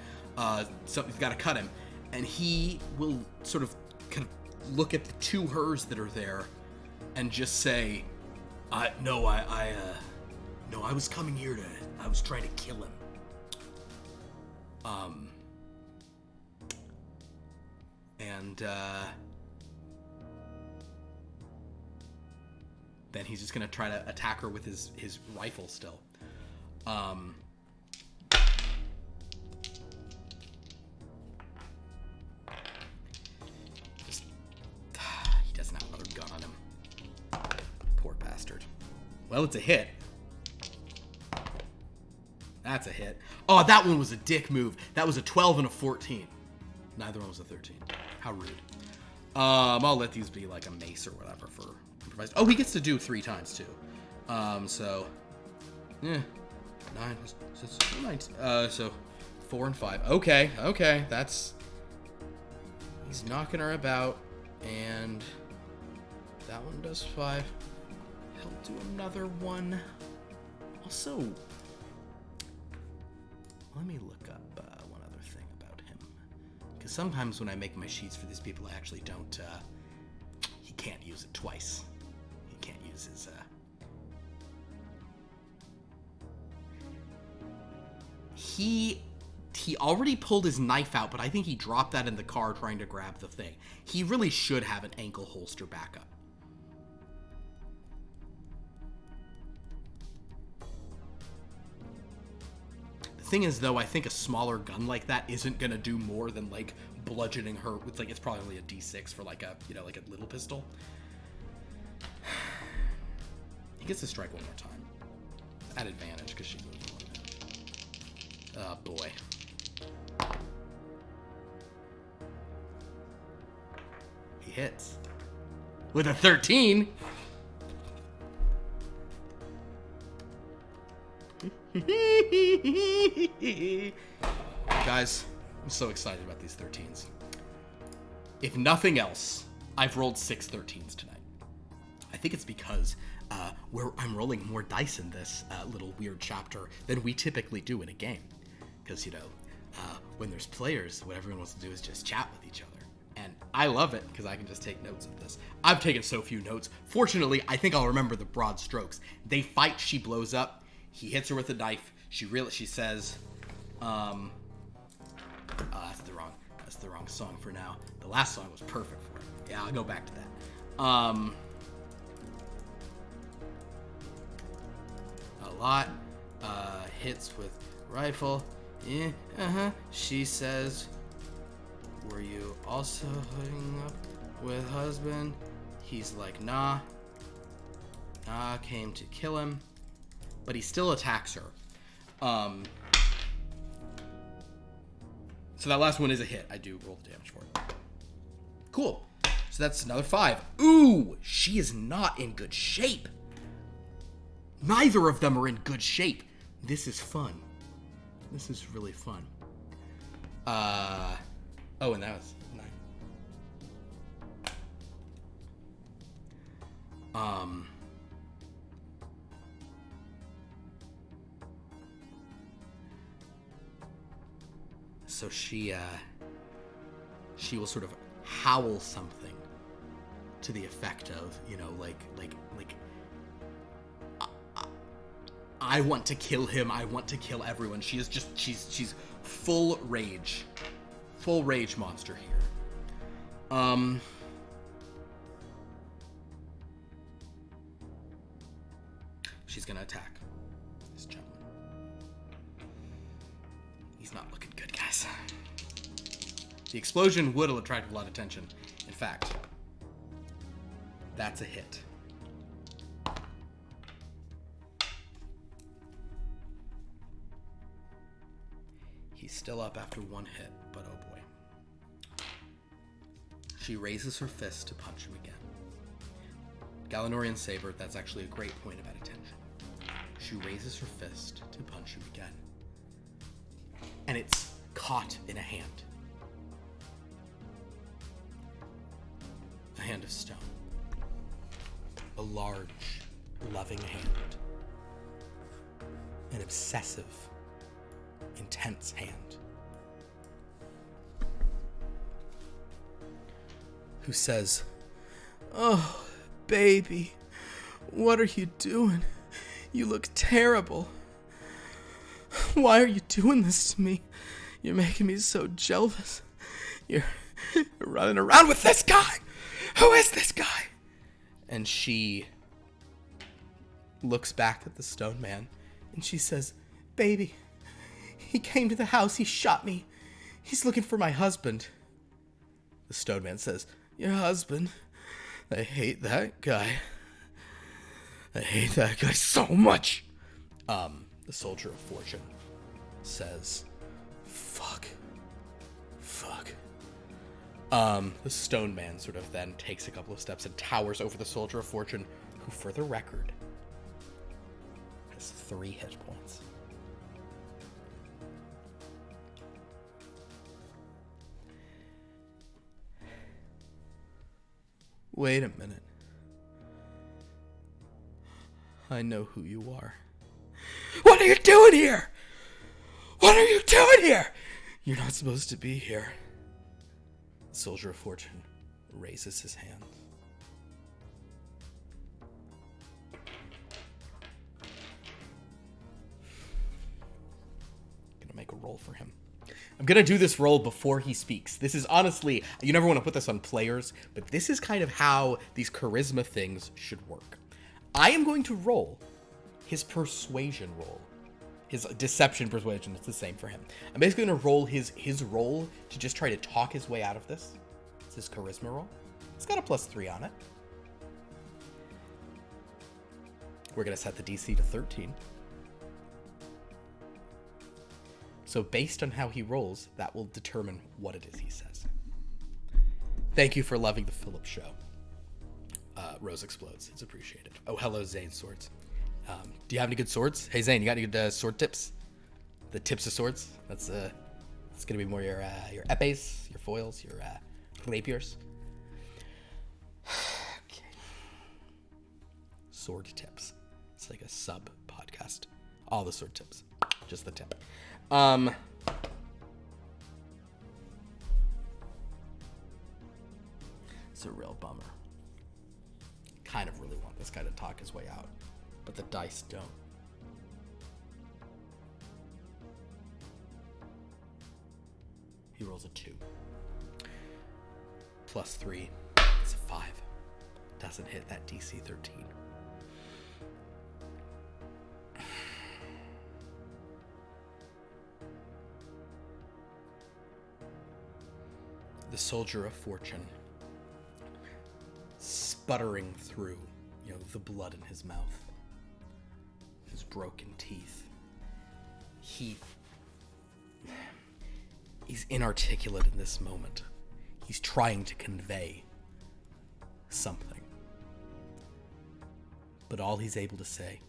Something's got to cut him. And he will sort of kind of look at the two hers that are there and just say, no, I was coming here I was trying to kill him. Then he's just gonna try to attack her with his rifle still. He doesn't have another gun on him. Poor bastard. Well, it's a hit. That's a hit. Oh, that one was a dick move. That was a 12 and a 14. Neither one was a 13. How rude. I'll let these be like a mace or whatever for improvised. Oh, he gets to do 3 times too. So, 9, so 4 and 5. Okay, that's. He's knocking her about, and that one does 5. He'll do another one. Also, let me look up one other thing about him. Because sometimes when I make my sheets for these people, I actually don't, he can't use it twice. He can't use his, He already pulled his knife out, but I think he dropped that in the car trying to grab the thing. He really should have an ankle holster backup. Thing is, though, I think a smaller gun like that isn't gonna do more than like bludgeoning her with like, it's probably a D6 for like a like a little pistol. He gets to strike one more time at advantage because she moved one. Oh boy. He hits with a 13. Guys, I'm so excited about these 13s. If nothing else, I've rolled 6 13s tonight. I think it's because I'm rolling more dice in this little weird chapter than we typically do in a game. Because, when there's players, what everyone wants to do is just chat with each other. And I love it because I can just take notes of this. I've taken so few notes. Fortunately, I think I'll remember the broad strokes. They fight, she blows up. He hits her with a knife. She says, that's the wrong song for now. The last song was perfect for it. Yeah, I'll go back to that. A lot. Hits with rifle. Yeah, She says, were you also hooking up with husband? He's like, nah. Came to kill him. But he still attacks her. So that last one is a hit. I do roll the damage for it. Cool. So that's another 5. Ooh, she is not in good shape. Neither of them are in good shape. This is fun. This is really fun. Oh, and that was 9. So she will sort of howl something to the effect of, I want to kill him. I want to kill everyone. She's full rage monster here. She's gonna attack this gentleman. He's not looking good, guys. The explosion would have attracted a lot of attention. In fact, that's a hit. He's still up after one hit, but oh boy. She raises her fist to punch him again. Galanorian saber, that's actually a great point about attention. She raises her fist to punch him again. And it's caught in a hand. A hand of stone. A large, loving hand. An obsessive, intense hand. Who says, "Oh, baby, what are you doing? You look terrible. Why are you doing this to me? You're making me so jealous. You're running around with this guy. Who is this guy?" And she looks back at the stone man and she says, "Baby, he came to the house. He shot me. He's looking for my husband." The stone man says, "Your husband? I hate that guy. I hate that guy so much." The soldier of fortune says, Fuck. The stone man sort of then takes a couple of steps and towers over the soldier of fortune, who, for the record, has 3 hit points. Wait a minute. I know who you are. What are you doing here? What are you doing here? You're not supposed to be here. The soldier of fortune raises his hand. Gonna make a roll for him. I'm gonna do this roll before he speaks. This is honestly, you never want to put this on players, but this is kind of how these charisma things should work. I am going to roll his persuasion roll. His deception persuasion, it's the same for him. I'm basically going to roll his roll to just try to talk his way out of this. It's his charisma roll. It's got a +3 on it. We're going to set the DC to 13. So based on how he rolls, that will determine what it is he says. Thank you for loving the Phillips show. Rose explodes. It's appreciated. Oh, hello, Zane Swords. Do you have any good swords? Hey, Zane, you got any good sword tips? The tips of swords? That's it's gonna be more your epées, your foils, your rapiers. Okay. Sword tips. It's like a sub podcast. All the sword tips, just the tip. It's a real bummer. Kind of really want this guy to talk his way out, but the dice don't. He rolls a 2. +3. It's a 5. Doesn't hit that DC 13. The soldier of fortune, sputtering through, the blood in his mouth, his broken teeth. He's inarticulate in this moment. He's trying to convey something. But all he's able to say,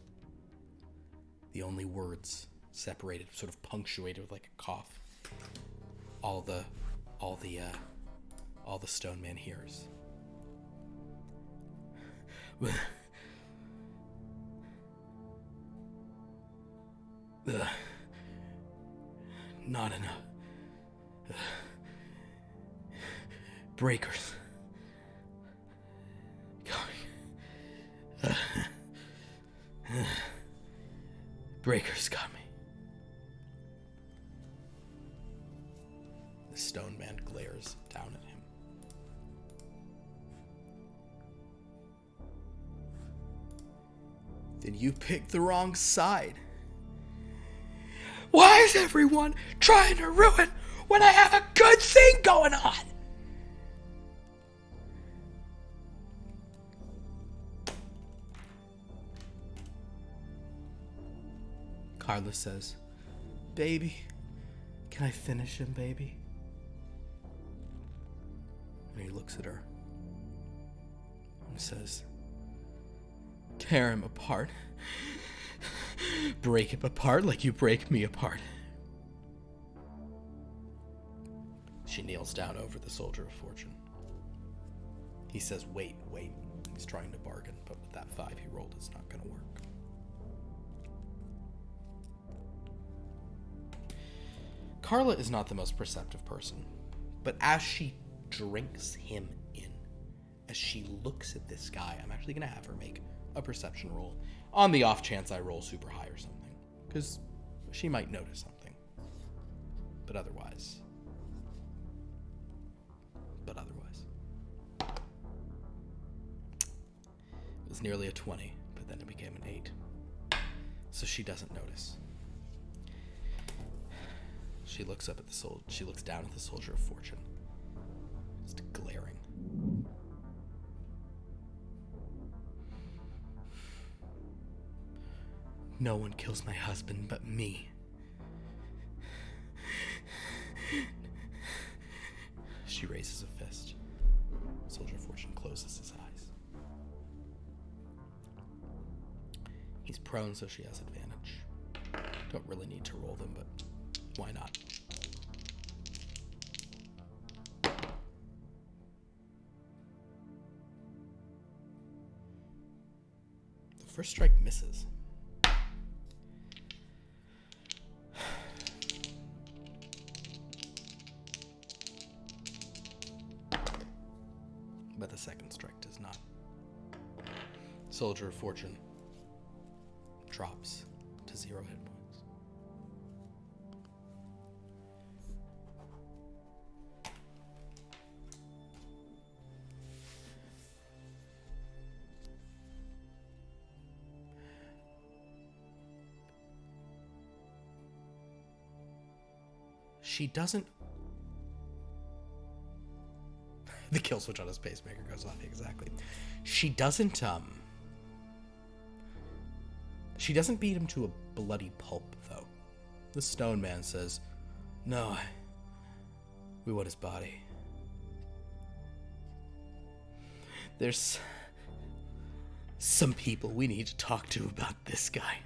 the only words separated, sort of punctuated with like a cough, all the stone man hears. Not enough. Breakers. Breakers got me. The stone man glares down at him. Then you picked the wrong side. Why is everyone trying to ruin when I have a good thing going on? Carla says, "Baby, can I finish him, baby?" And he looks at her and says, Tear him apart. Break him apart like you break me apart. She kneels down over the Soldier of Fortune. He says, wait. He's trying to bargain, but with that 5 he rolled, it's not going to work. Carla is not the most perceptive person, but as she drinks him in, as she looks at this guy, I'm actually going to have her make a perception roll on the off chance I roll super high or something, because she might notice something. But otherwise. It was nearly a 20, but then it became an 8. So she doesn't notice. She looks up at she looks down at the Soldier of Fortune. Just glaring. No one kills my husband but me. She raises a fist. Soldier of Fortune closes his eyes. He's prone, so she has advantage. Don't really need to roll them, but why not? The first strike misses. But the second strike does not. Soldier of Fortune drops to 0 hit points. She doesn't... The kill switch on his pacemaker goes off, exactly. She doesn't beat him to a bloody pulp, though. The stone man says, no, we want his body. There's some people we need to talk to about this guy.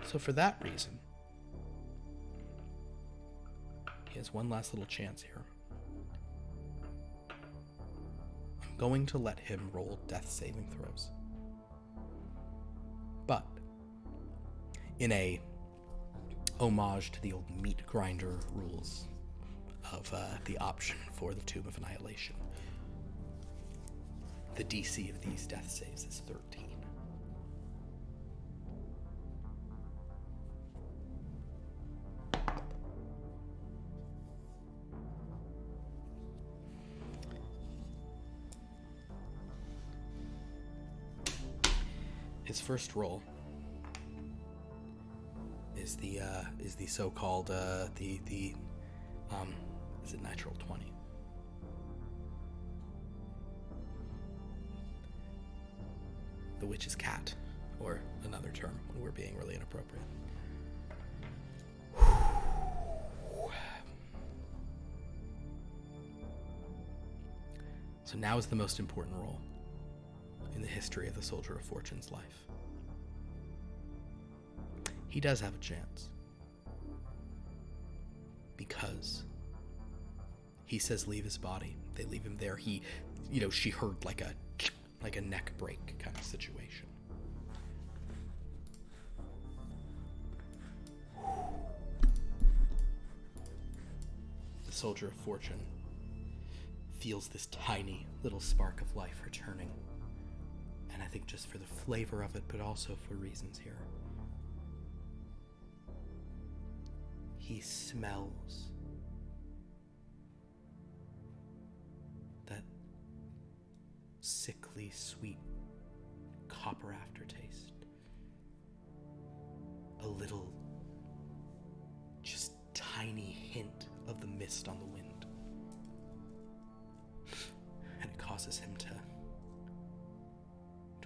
So for that reason, he has one last little chance here. I'm going to let him roll death saving throws. But in a homage to the old meat grinder rules of the option for the Tomb of Annihilation, the DC of these death saves is 13. His first roll is the so-called is it natural 20? The witch's cat, or another term when we're being really inappropriate. So now is the most important roll in the history of the Soldier of Fortune's life. He does have a chance. Because he says leave his body. They leave him there. He, she heard like a neck break kind of situation. The Soldier of Fortune feels this tiny little spark of life returning. And I think just for the flavor of it, but also for reasons here. He smells that sickly sweet copper aftertaste. A little, just tiny hint of the mist on the wind. And it causes him to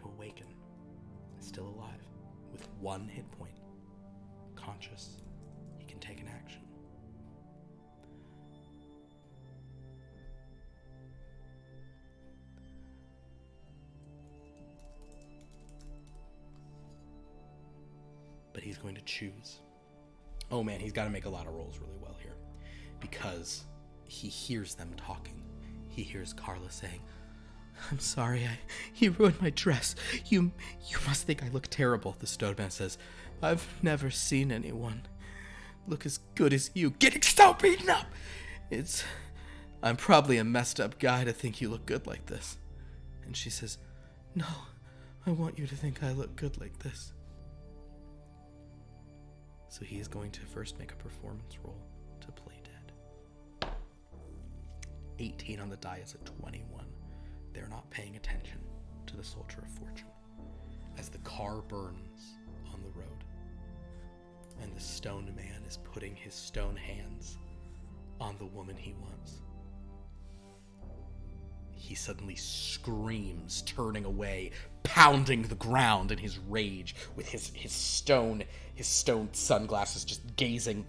awaken, still alive, with 1 hit point, conscious. He can take an action. but he's going to choose. Oh man, he's got to make a lot of rolls really well here, because he hears them talking. He hears Carla saying, "I'm sorry, you ruined my dress. You must think I look terrible." The stone man says, "I've never seen anyone look as good as you, getting so beaten up. I'm probably a messed up guy to think you look good like this." And she says, "No, I want you to think I look good like this." So he is going to first make a performance roll to play dead. 18 on the die is a 21. They're not paying attention to the Soldier of Fortune as the car burns on the road, and the stone man is putting his stone hands on the woman he wants. He suddenly screams, turning away, pounding the ground in his rage, with his stone sunglasses just gazing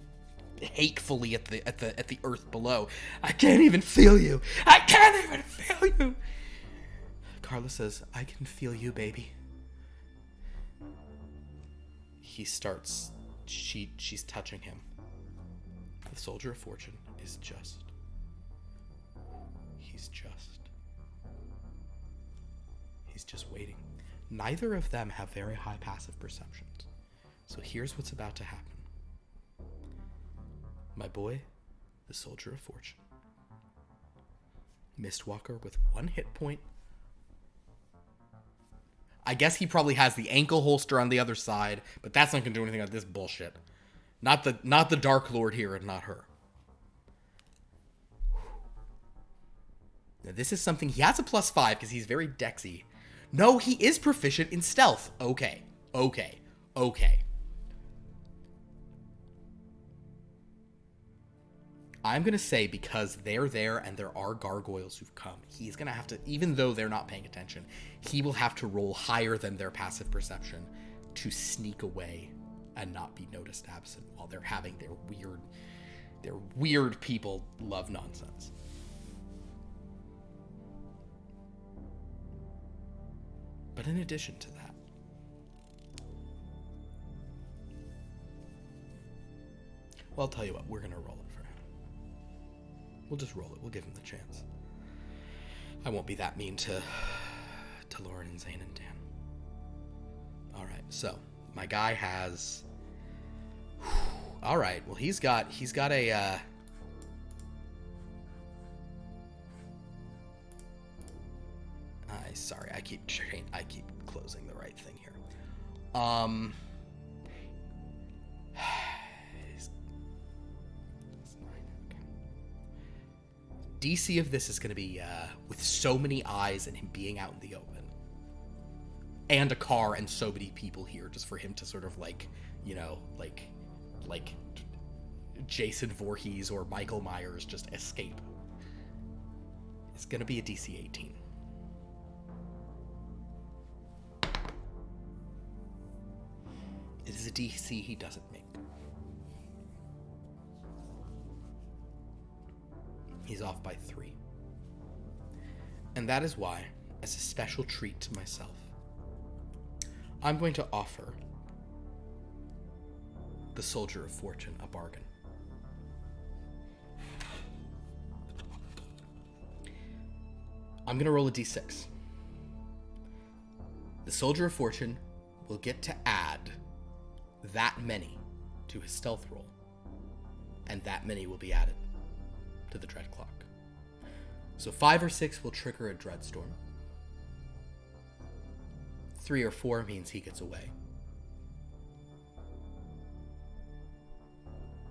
hatefully at the earth below. "I can't even feel you! I can't even feel you!" Carla says, "I can feel you, baby." He starts, she's touching him. The Soldier of Fortune is just. He's just waiting. Neither of them have very high passive perceptions. So here's what's about to happen. My boy, the Soldier of Fortune. Mistwalker with 1 hit point. I guess he probably has the ankle holster on the other side, but that's not going to do anything about this bullshit. Not the Dark Lord here, and not her. Now this is something, he has a +5 because he's very dexy. No, he is proficient in stealth. Okay. I'm going to say, because they're there and there are gargoyles who've come, he's going to have to, even though they're not paying attention, he will have to roll higher than their passive perception to sneak away and not be noticed absent while they're having their weird people love nonsense. But in addition to that, well, I'll tell you what, we're going to roll it for him. We'll just roll it. We'll give him the chance. I won't be that mean to Lauren and Zane and Dan. All right, so my guy has. All right, well, he's got a. Sorry, I keep closing the right thing here. DC of this is going to be with so many eyes and him being out in the open, and a car and so many people here, just for him to sort of like Jason Voorhees or Michael Myers just escape. It's going to be a DC 18. It is a DC he doesn't make. He's off by 3. And that is why, as a special treat to myself, I'm going to offer the Soldier of Fortune a bargain. I'm going to roll a d6. The Soldier of Fortune will get to add that many to his stealth roll, and that many will be added to the Dread Clock. So 5 or 6 will trigger a Dreadstorm. 3 or 4 means he gets away.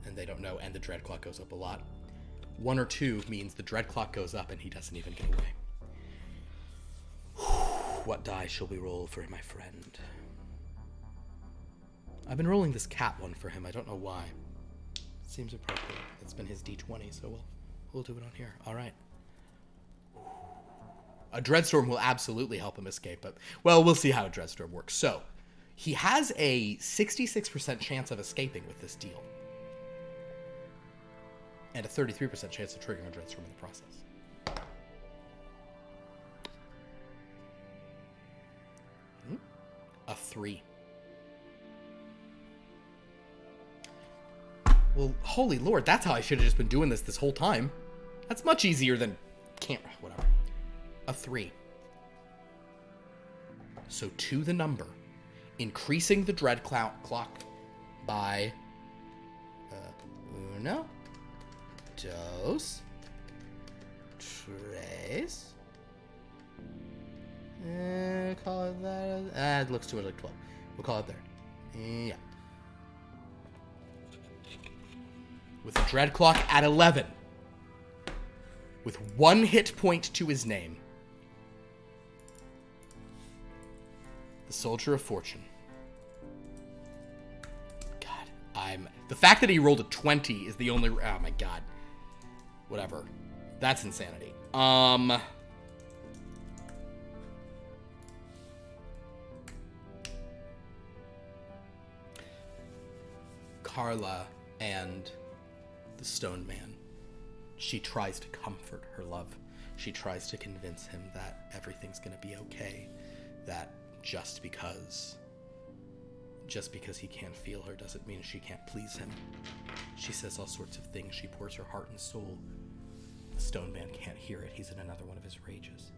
And they don't know, and the Dread Clock goes up a lot. 1 or 2 means the Dread Clock goes up and he doesn't even get away. What die shall we roll for my friend? I've been rolling this cat one for him. I don't know why. It seems appropriate. It's been his d20, so we'll do it on here. All right. A Dreadstorm will absolutely help him escape, but, well, we'll see how a Dreadstorm works. So, he has a 66% chance of escaping with this deal, and a 33% chance of triggering a Dreadstorm in the process. A 3. Well, holy lord, that's how I should have just been doing this whole time. That's much easier than... whatever. A 3. So to the number, increasing the dread clock by... uno, dos, tres... call it that. It looks too much like 12. We'll call it there. Yeah. With a dread clock at 11. With 1 hit point to his name. The Soldier of Fortune. God, the fact that he rolled a 20 is the only... Oh my god. Whatever. That's insanity. Carla and the Stone Man. She tries to comfort her love. She tries to convince him that everything's gonna be okay. That just because he can't feel her doesn't mean she can't please him. She says all sorts of things. She pours her heart and soul. The Stone Man can't hear it. He's in another one of his rages.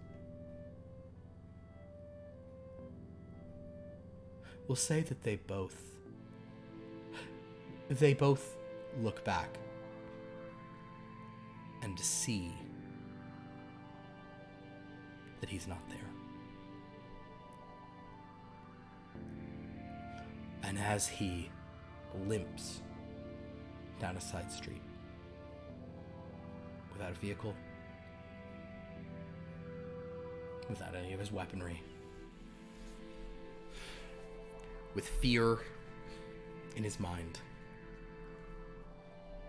We'll say that they both look back and see that he's not there. And as he limps down a side street without a vehicle, without any of his weaponry, with fear in his mind,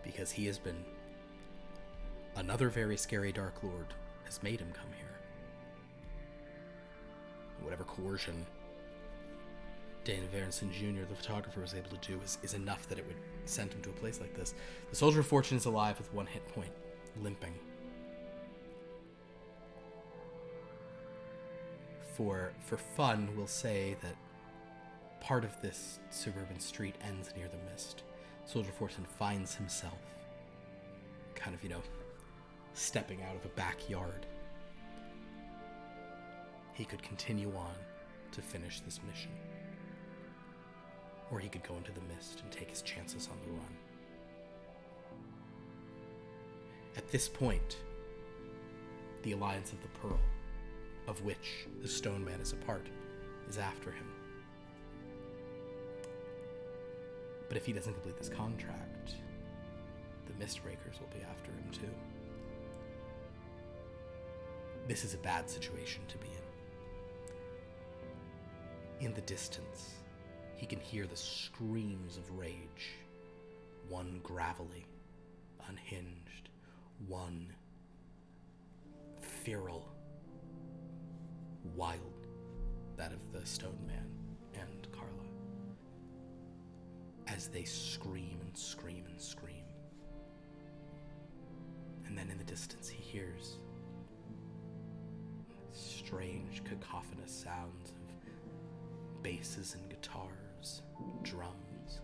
because he has been... Another very scary Dark Lord has made him come here. Whatever coercion Dana Verenson Jr., the photographer, was able to do is enough that it would send him to a place like this. The Soldier of Fortune is alive with 1 hit point, limping. For fun, we'll say that part of this suburban street ends near the mist. Soldier of Fortune finds himself kind of, stepping out of a backyard. He could continue on to finish this mission. Or he could go into the mist and take his chances on the run. At this point, the Alliance of the Pearl, of which the Stone Man is a part, is after him. But if he doesn't complete this contract, the Mistbreakers will be after him too. This is a bad situation to be in. In the distance, he can hear the screams of rage. One gravelly, unhinged, one feral, wild, that of the Stone Man and Carla, as they scream and scream and scream. And then in the distance he hears strange cacophonous sounds of basses and guitars, drums,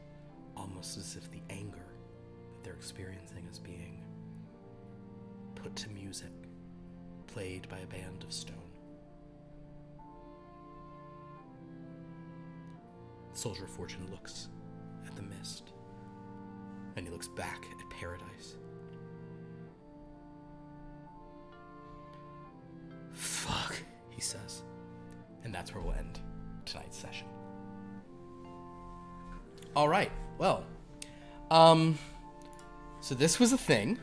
almost as if the anger that they're experiencing is being put to music, played by a band of stone. Soldier of Fortune looks at the mist, and he looks back at paradise. Fuck, he says. And that's where we'll end tonight's session. All right, well, so this was a thing.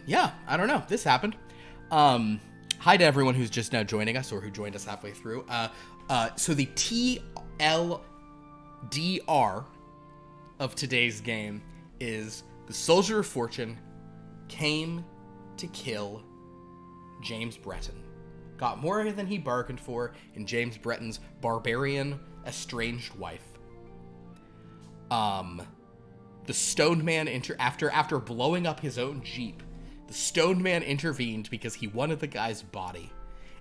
Yeah, I don't know. This happened. Hi to everyone who's just now joining us or who joined us halfway through. So the TLDR of today's game is the Soldier of Fortune came to kill James Breton. Got more than he bargained for in James Breton's barbarian estranged wife. The Stoned Man, after blowing up his own Jeep, The Stone Man intervened because he wanted the guy's body.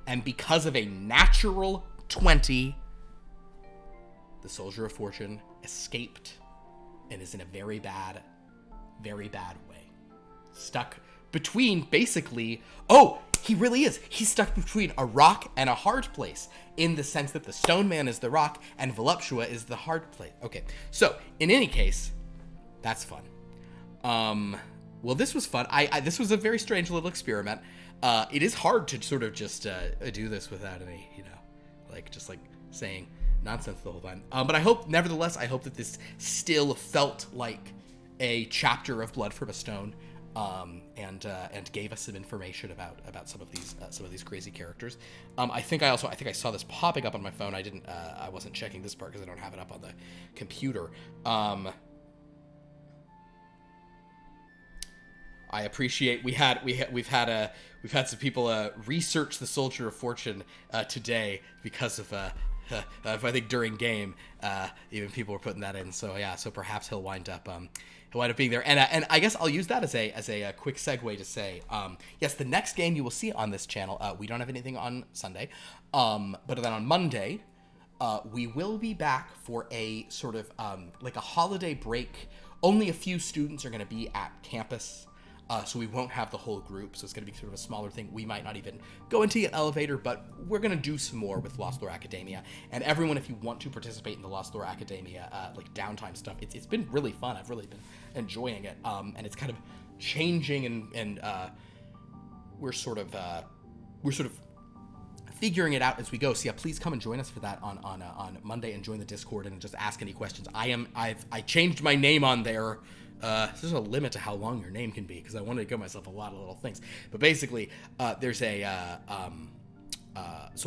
And because of a natural 20, the Soldier of Fortune escaped and is in a very bad way. Stuck between, basically... Oh, he really is. He's stuck between a rock and a hard place, in the sense that the Stone Man is the rock and Voluptua is the hard place. Okay, so, in any case, that's fun. Well, this was fun. This was a very strange little experiment. It is hard to sort of just do this without any, just saying nonsense the whole time. But I hope, nevertheless, that this still felt like a chapter of Blood from a Stone, and gave us some information about some of these crazy characters. I think I saw this popping up on my phone. I wasn't checking this part because I don't have it up on the computer. I appreciate we've had some people research the Soldier of Fortune today because of I think during game even people were putting that in. So yeah, so perhaps he'll wind up being there. And I guess I'll use that as a quick segue to say yes, the next game you will see on this channel, we don't have anything on Sunday, but then on Monday we will be back for a sort of like a holiday break. Only a few students are going to be at campus. So we won't have the whole group, so it's going to be sort of a smaller thing. We might not even go into an elevator, but we're going to do some more with Lost Lore Academia. And everyone, if you want to participate in the Lost Lore Academia, downtime stuff, it's been really fun. I've really been enjoying it, and it's kind of changing, and we're sort of figuring it out as we go. So yeah, please come and join us for that on Monday, and join the Discord and just ask any questions. I changed my name on there. There's a limit to how long your name can be, because I wanted to give myself a lot of little things. But basically, there's so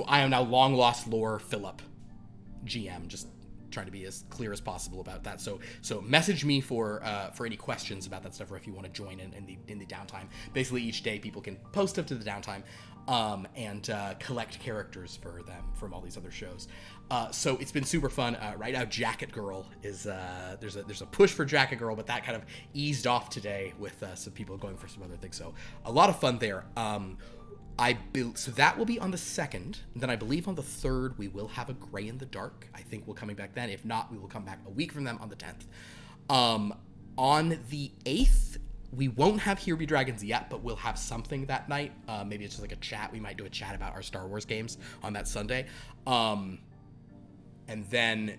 I am now Long Lost Lore Philip GM, just trying to be as clear as possible about that. So message me for any questions about that stuff, or if you want to join in the downtime. Basically, each day people can post up to the downtime, and collect characters for them from all these other shows. So it's been super fun. Right now, Jacket Girl is there's a push for Jacket Girl, but that kind of eased off today with some people going for some other things. So a lot of fun there. So that will be on the 2nd. Then I believe on the 3rd we will have a Gray in the Dark. I think we're coming back then. If not, we will come back a week from them on the 10th. On the 8th, we won't have Here Be Dragons yet, but we'll have something that night. Maybe it's just like a chat. We might do a chat about our Star Wars games on that Sunday. And then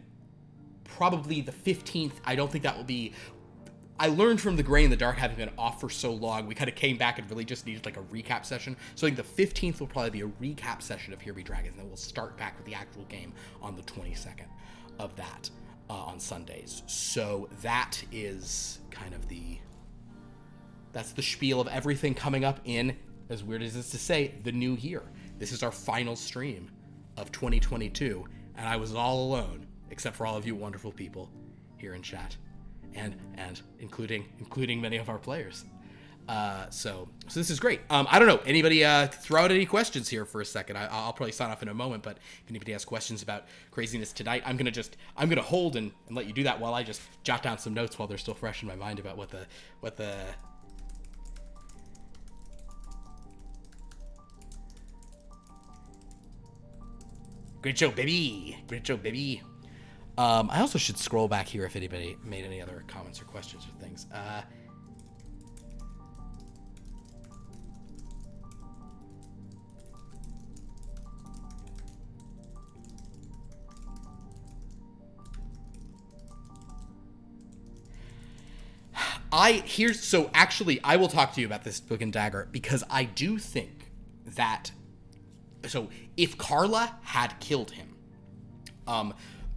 probably the 15th, I don't think that will be... I learned from the Gray in the Dark having been off for so long, we kind of came back and really just needed like a recap session. So I think the 15th will probably be a recap session of Here Be Dragons, and then we'll start back with the actual game on the 22nd of that on Sundays. So that is kind of that's the spiel of everything coming up in, as weird as it's to say, the new year. This is our final stream of 2022, and I was all alone, except for all of you wonderful people here in chat. And including many of our players. So this is great. I don't know, anybody throw out any questions here for a second. I'll probably sign off in a moment, but if anybody has questions about craziness tonight, I'm gonna hold and let you do that while I just jot down some notes while they're still fresh in my mind about what the great show, baby. Great show, baby. I also should scroll back here if anybody made any other comments or questions or things. So actually, I will talk to you about this Book and Dagger, because I do think that, so if Carla had killed him,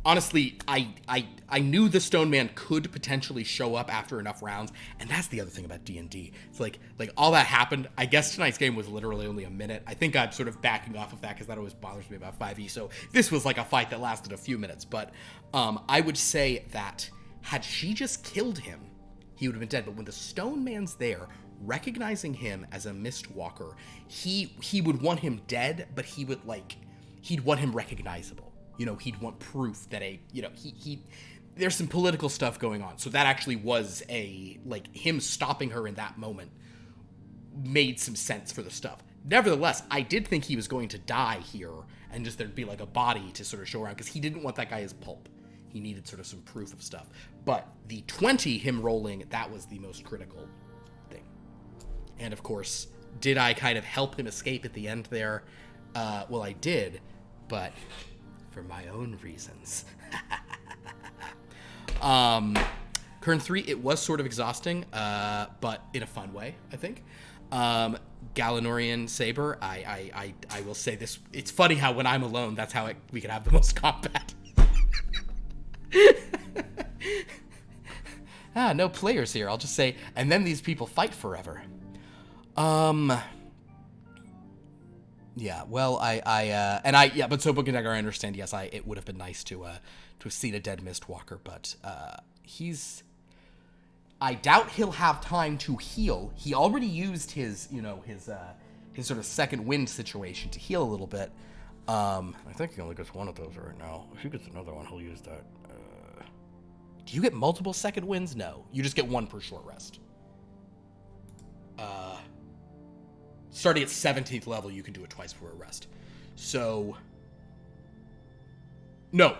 honestly, I knew the Stone Man could potentially show up after enough rounds, and that's the other thing about D&D. It's like all that happened. I guess tonight's game was literally only a minute. I think I'm sort of backing off of that because that always bothers me about 5e. So this was like a fight that lasted a few minutes. But I would say that had she just killed him, he would have been dead. But when the Stone Man's there, recognizing him as a Mistwalker, he would want him dead, but he'd want him recognizable. He'd want proof that there's some political stuff going on. So that actually was him stopping her in that moment made some sense for the stuff. Nevertheless, I did think he was going to die here, and just there'd be like a body to sort of show around, because he didn't want that guy as pulp. He needed sort of some proof of stuff. But the 20, him rolling, that was the most critical thing. And of course, did I kind of help him escape at the end there? Well, I did, but for my own reasons. Turn 3, it was sort of exhausting, but in a fun way, I think. Galanorian Saber, I will say this. It's funny how when I'm alone, that's how we can have the most combat. No players here. I'll just say, and then these people fight forever. Yeah, well, but so Book and Dagger, I understand, yes, it would have been nice to have seen a dead Mistwalker, but, I doubt he'll have time to heal. He already used his sort of second wind situation to heal a little bit. I think he only gets one of those right now. If he gets another one, he'll use that. Do you get multiple second winds? No. You just get one per short rest. Starting at 17th level, you can do it twice for a rest. So... No.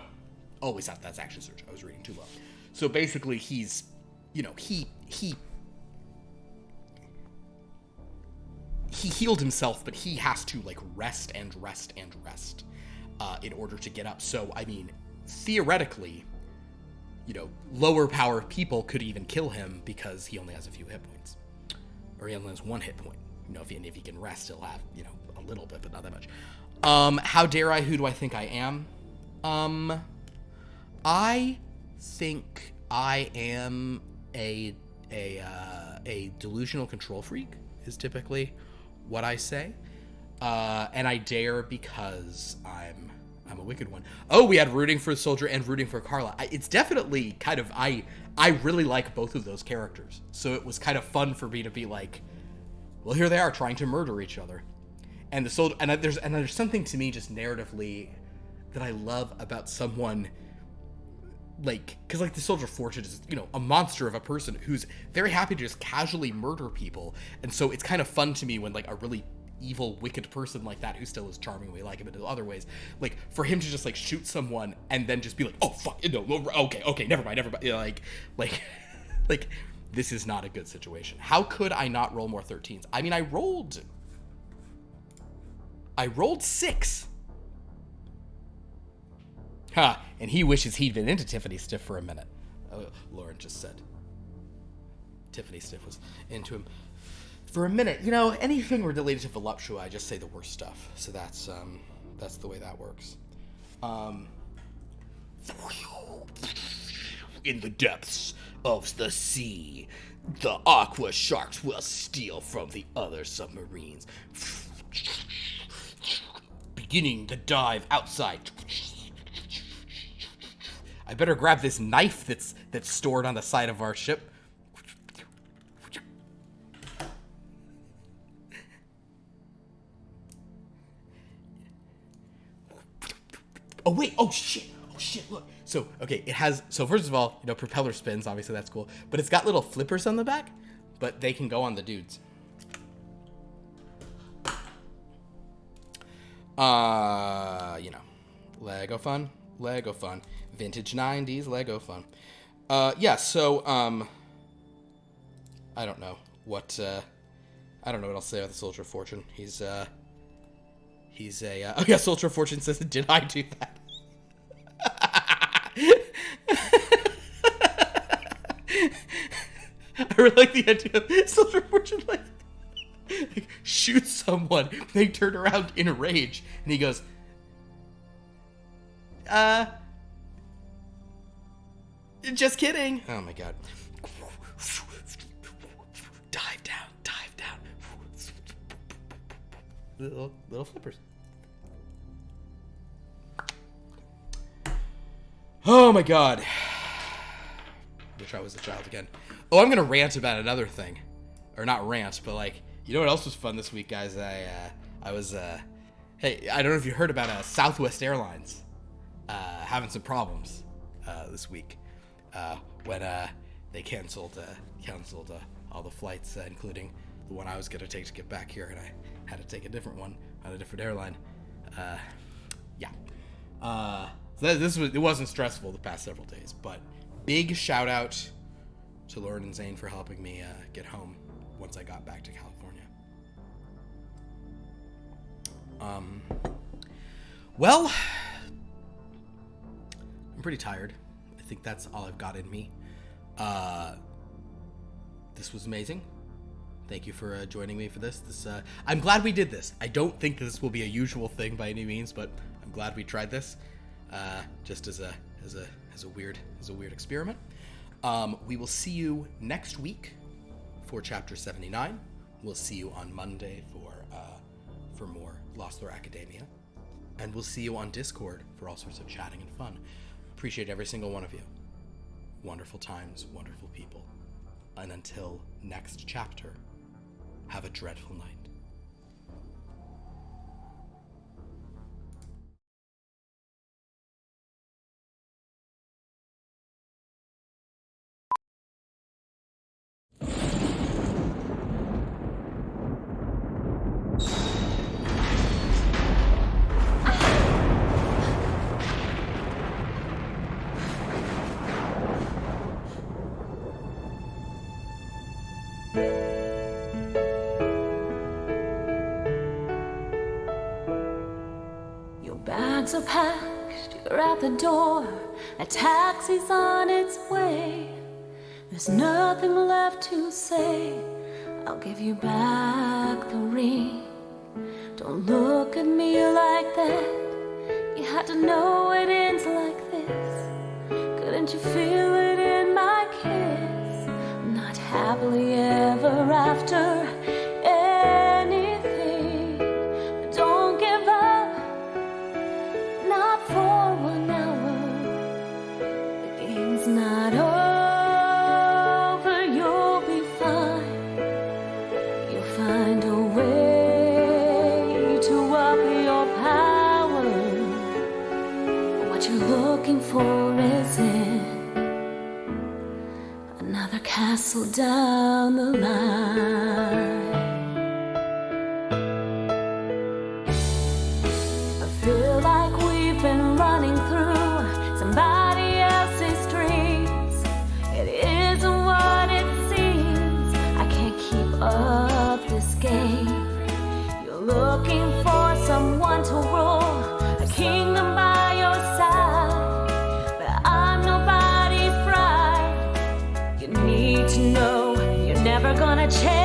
Oh, wait, that's action surge. I was reading too low. So basically, he's... he healed himself, but he has to, like, rest and rest and rest in order to get up. So, I mean, theoretically, lower power people could even kill him because he only has a few hit points. Or he only has one hit point. If he can rest, he'll have, a little bit, but not that much. How dare I? Who do I think I am? I think I am a delusional control freak, is typically what I say. And I dare because I'm a wicked one. Oh, we had rooting for Soldier and rooting for Carla. It's definitely kind of, I really like both of those characters. So it was kind of fun for me to be like, well, here they are trying to murder each other. And the soldier, and there's something to me just narratively that I love about someone like, because like the Soldier of Fortune is, a monster of a person who's very happy to just casually murder people. And so it's kind of fun to me when like a really evil, wicked person like that, who still is charming, we like him in other ways, like for him to just like shoot someone and then just be like, oh fuck, no, okay, never mind, like this is not a good situation. How could I not roll more 13s? I mean, I rolled 6. And he wishes he'd been into Tiffany Stiff for a minute. Oh, Lauren just said Tiffany Stiff was into him for a minute. Anything related to Voluptua, I just say the worst stuff. So that's the way that works. In the depths of the sea, the aqua sharks will steal from the other submarines, beginning the dive outside. I better grab this knife that's stored on the side of our ship. Oh wait, oh shit, look. So, okay, so first of all, propeller spins, obviously that's cool, but it's got little flippers on the back, but they can go on the dudes. Lego fun, vintage 90s Lego fun. So, I don't know what I'll say about the Soldier of Fortune. Soldier of Fortune says, did I do that? I really like the idea of Soldier of Fortune like shoots someone, they turn around in a rage, and he goes, just kidding. Oh my god. Dive down. Little flippers. Oh my god. Wish I was a child again. Oh, I'm gonna rant about another thing. Or not rant, but like, you know what else was fun this week, guys? I was, hey, I don't know if you heard about Southwest Airlines having some problems this week when they canceled all the flights, including the one I was gonna take to get back here, and I had to take a different one on a different airline. So it wasn't stressful the past several days, but big shout out to Lauren and Zane for helping me get home once I got back to California. Well, I'm pretty tired. I think that's all I've got in me. This was amazing. Thank you for joining me for this. I'm glad we did this. I don't think this will be a usual thing by any means, but I'm glad we tried this, just as a weird experiment. We will see you next week for Chapter 79. We'll see you on Monday for more Lost Lore Academia, and we'll see you on Discord for all sorts of chatting and fun. Appreciate every single one of you. Wonderful times, wonderful people. And until next chapter, have a dreadful night. Bags are packed, you're at the door, a taxi's on its way. There's nothing left to say, I'll give you back the ring. Don't look at me like that, you had to know it ends like this. Couldn't you feel it in my kiss? Not happily ever after anything, but don't give up. Not for 1 hour. The game's not over. You'll be fine. You'll find a way to up your power. What you're looking for is in another castle down the line. I feel like we've been running through somebody else's dreams. It isn't what it seems. I can't keep up this game. You're looking for someone to rule a kingdom by your side, but I'm nobody's bride. You need to know you're never gonna change.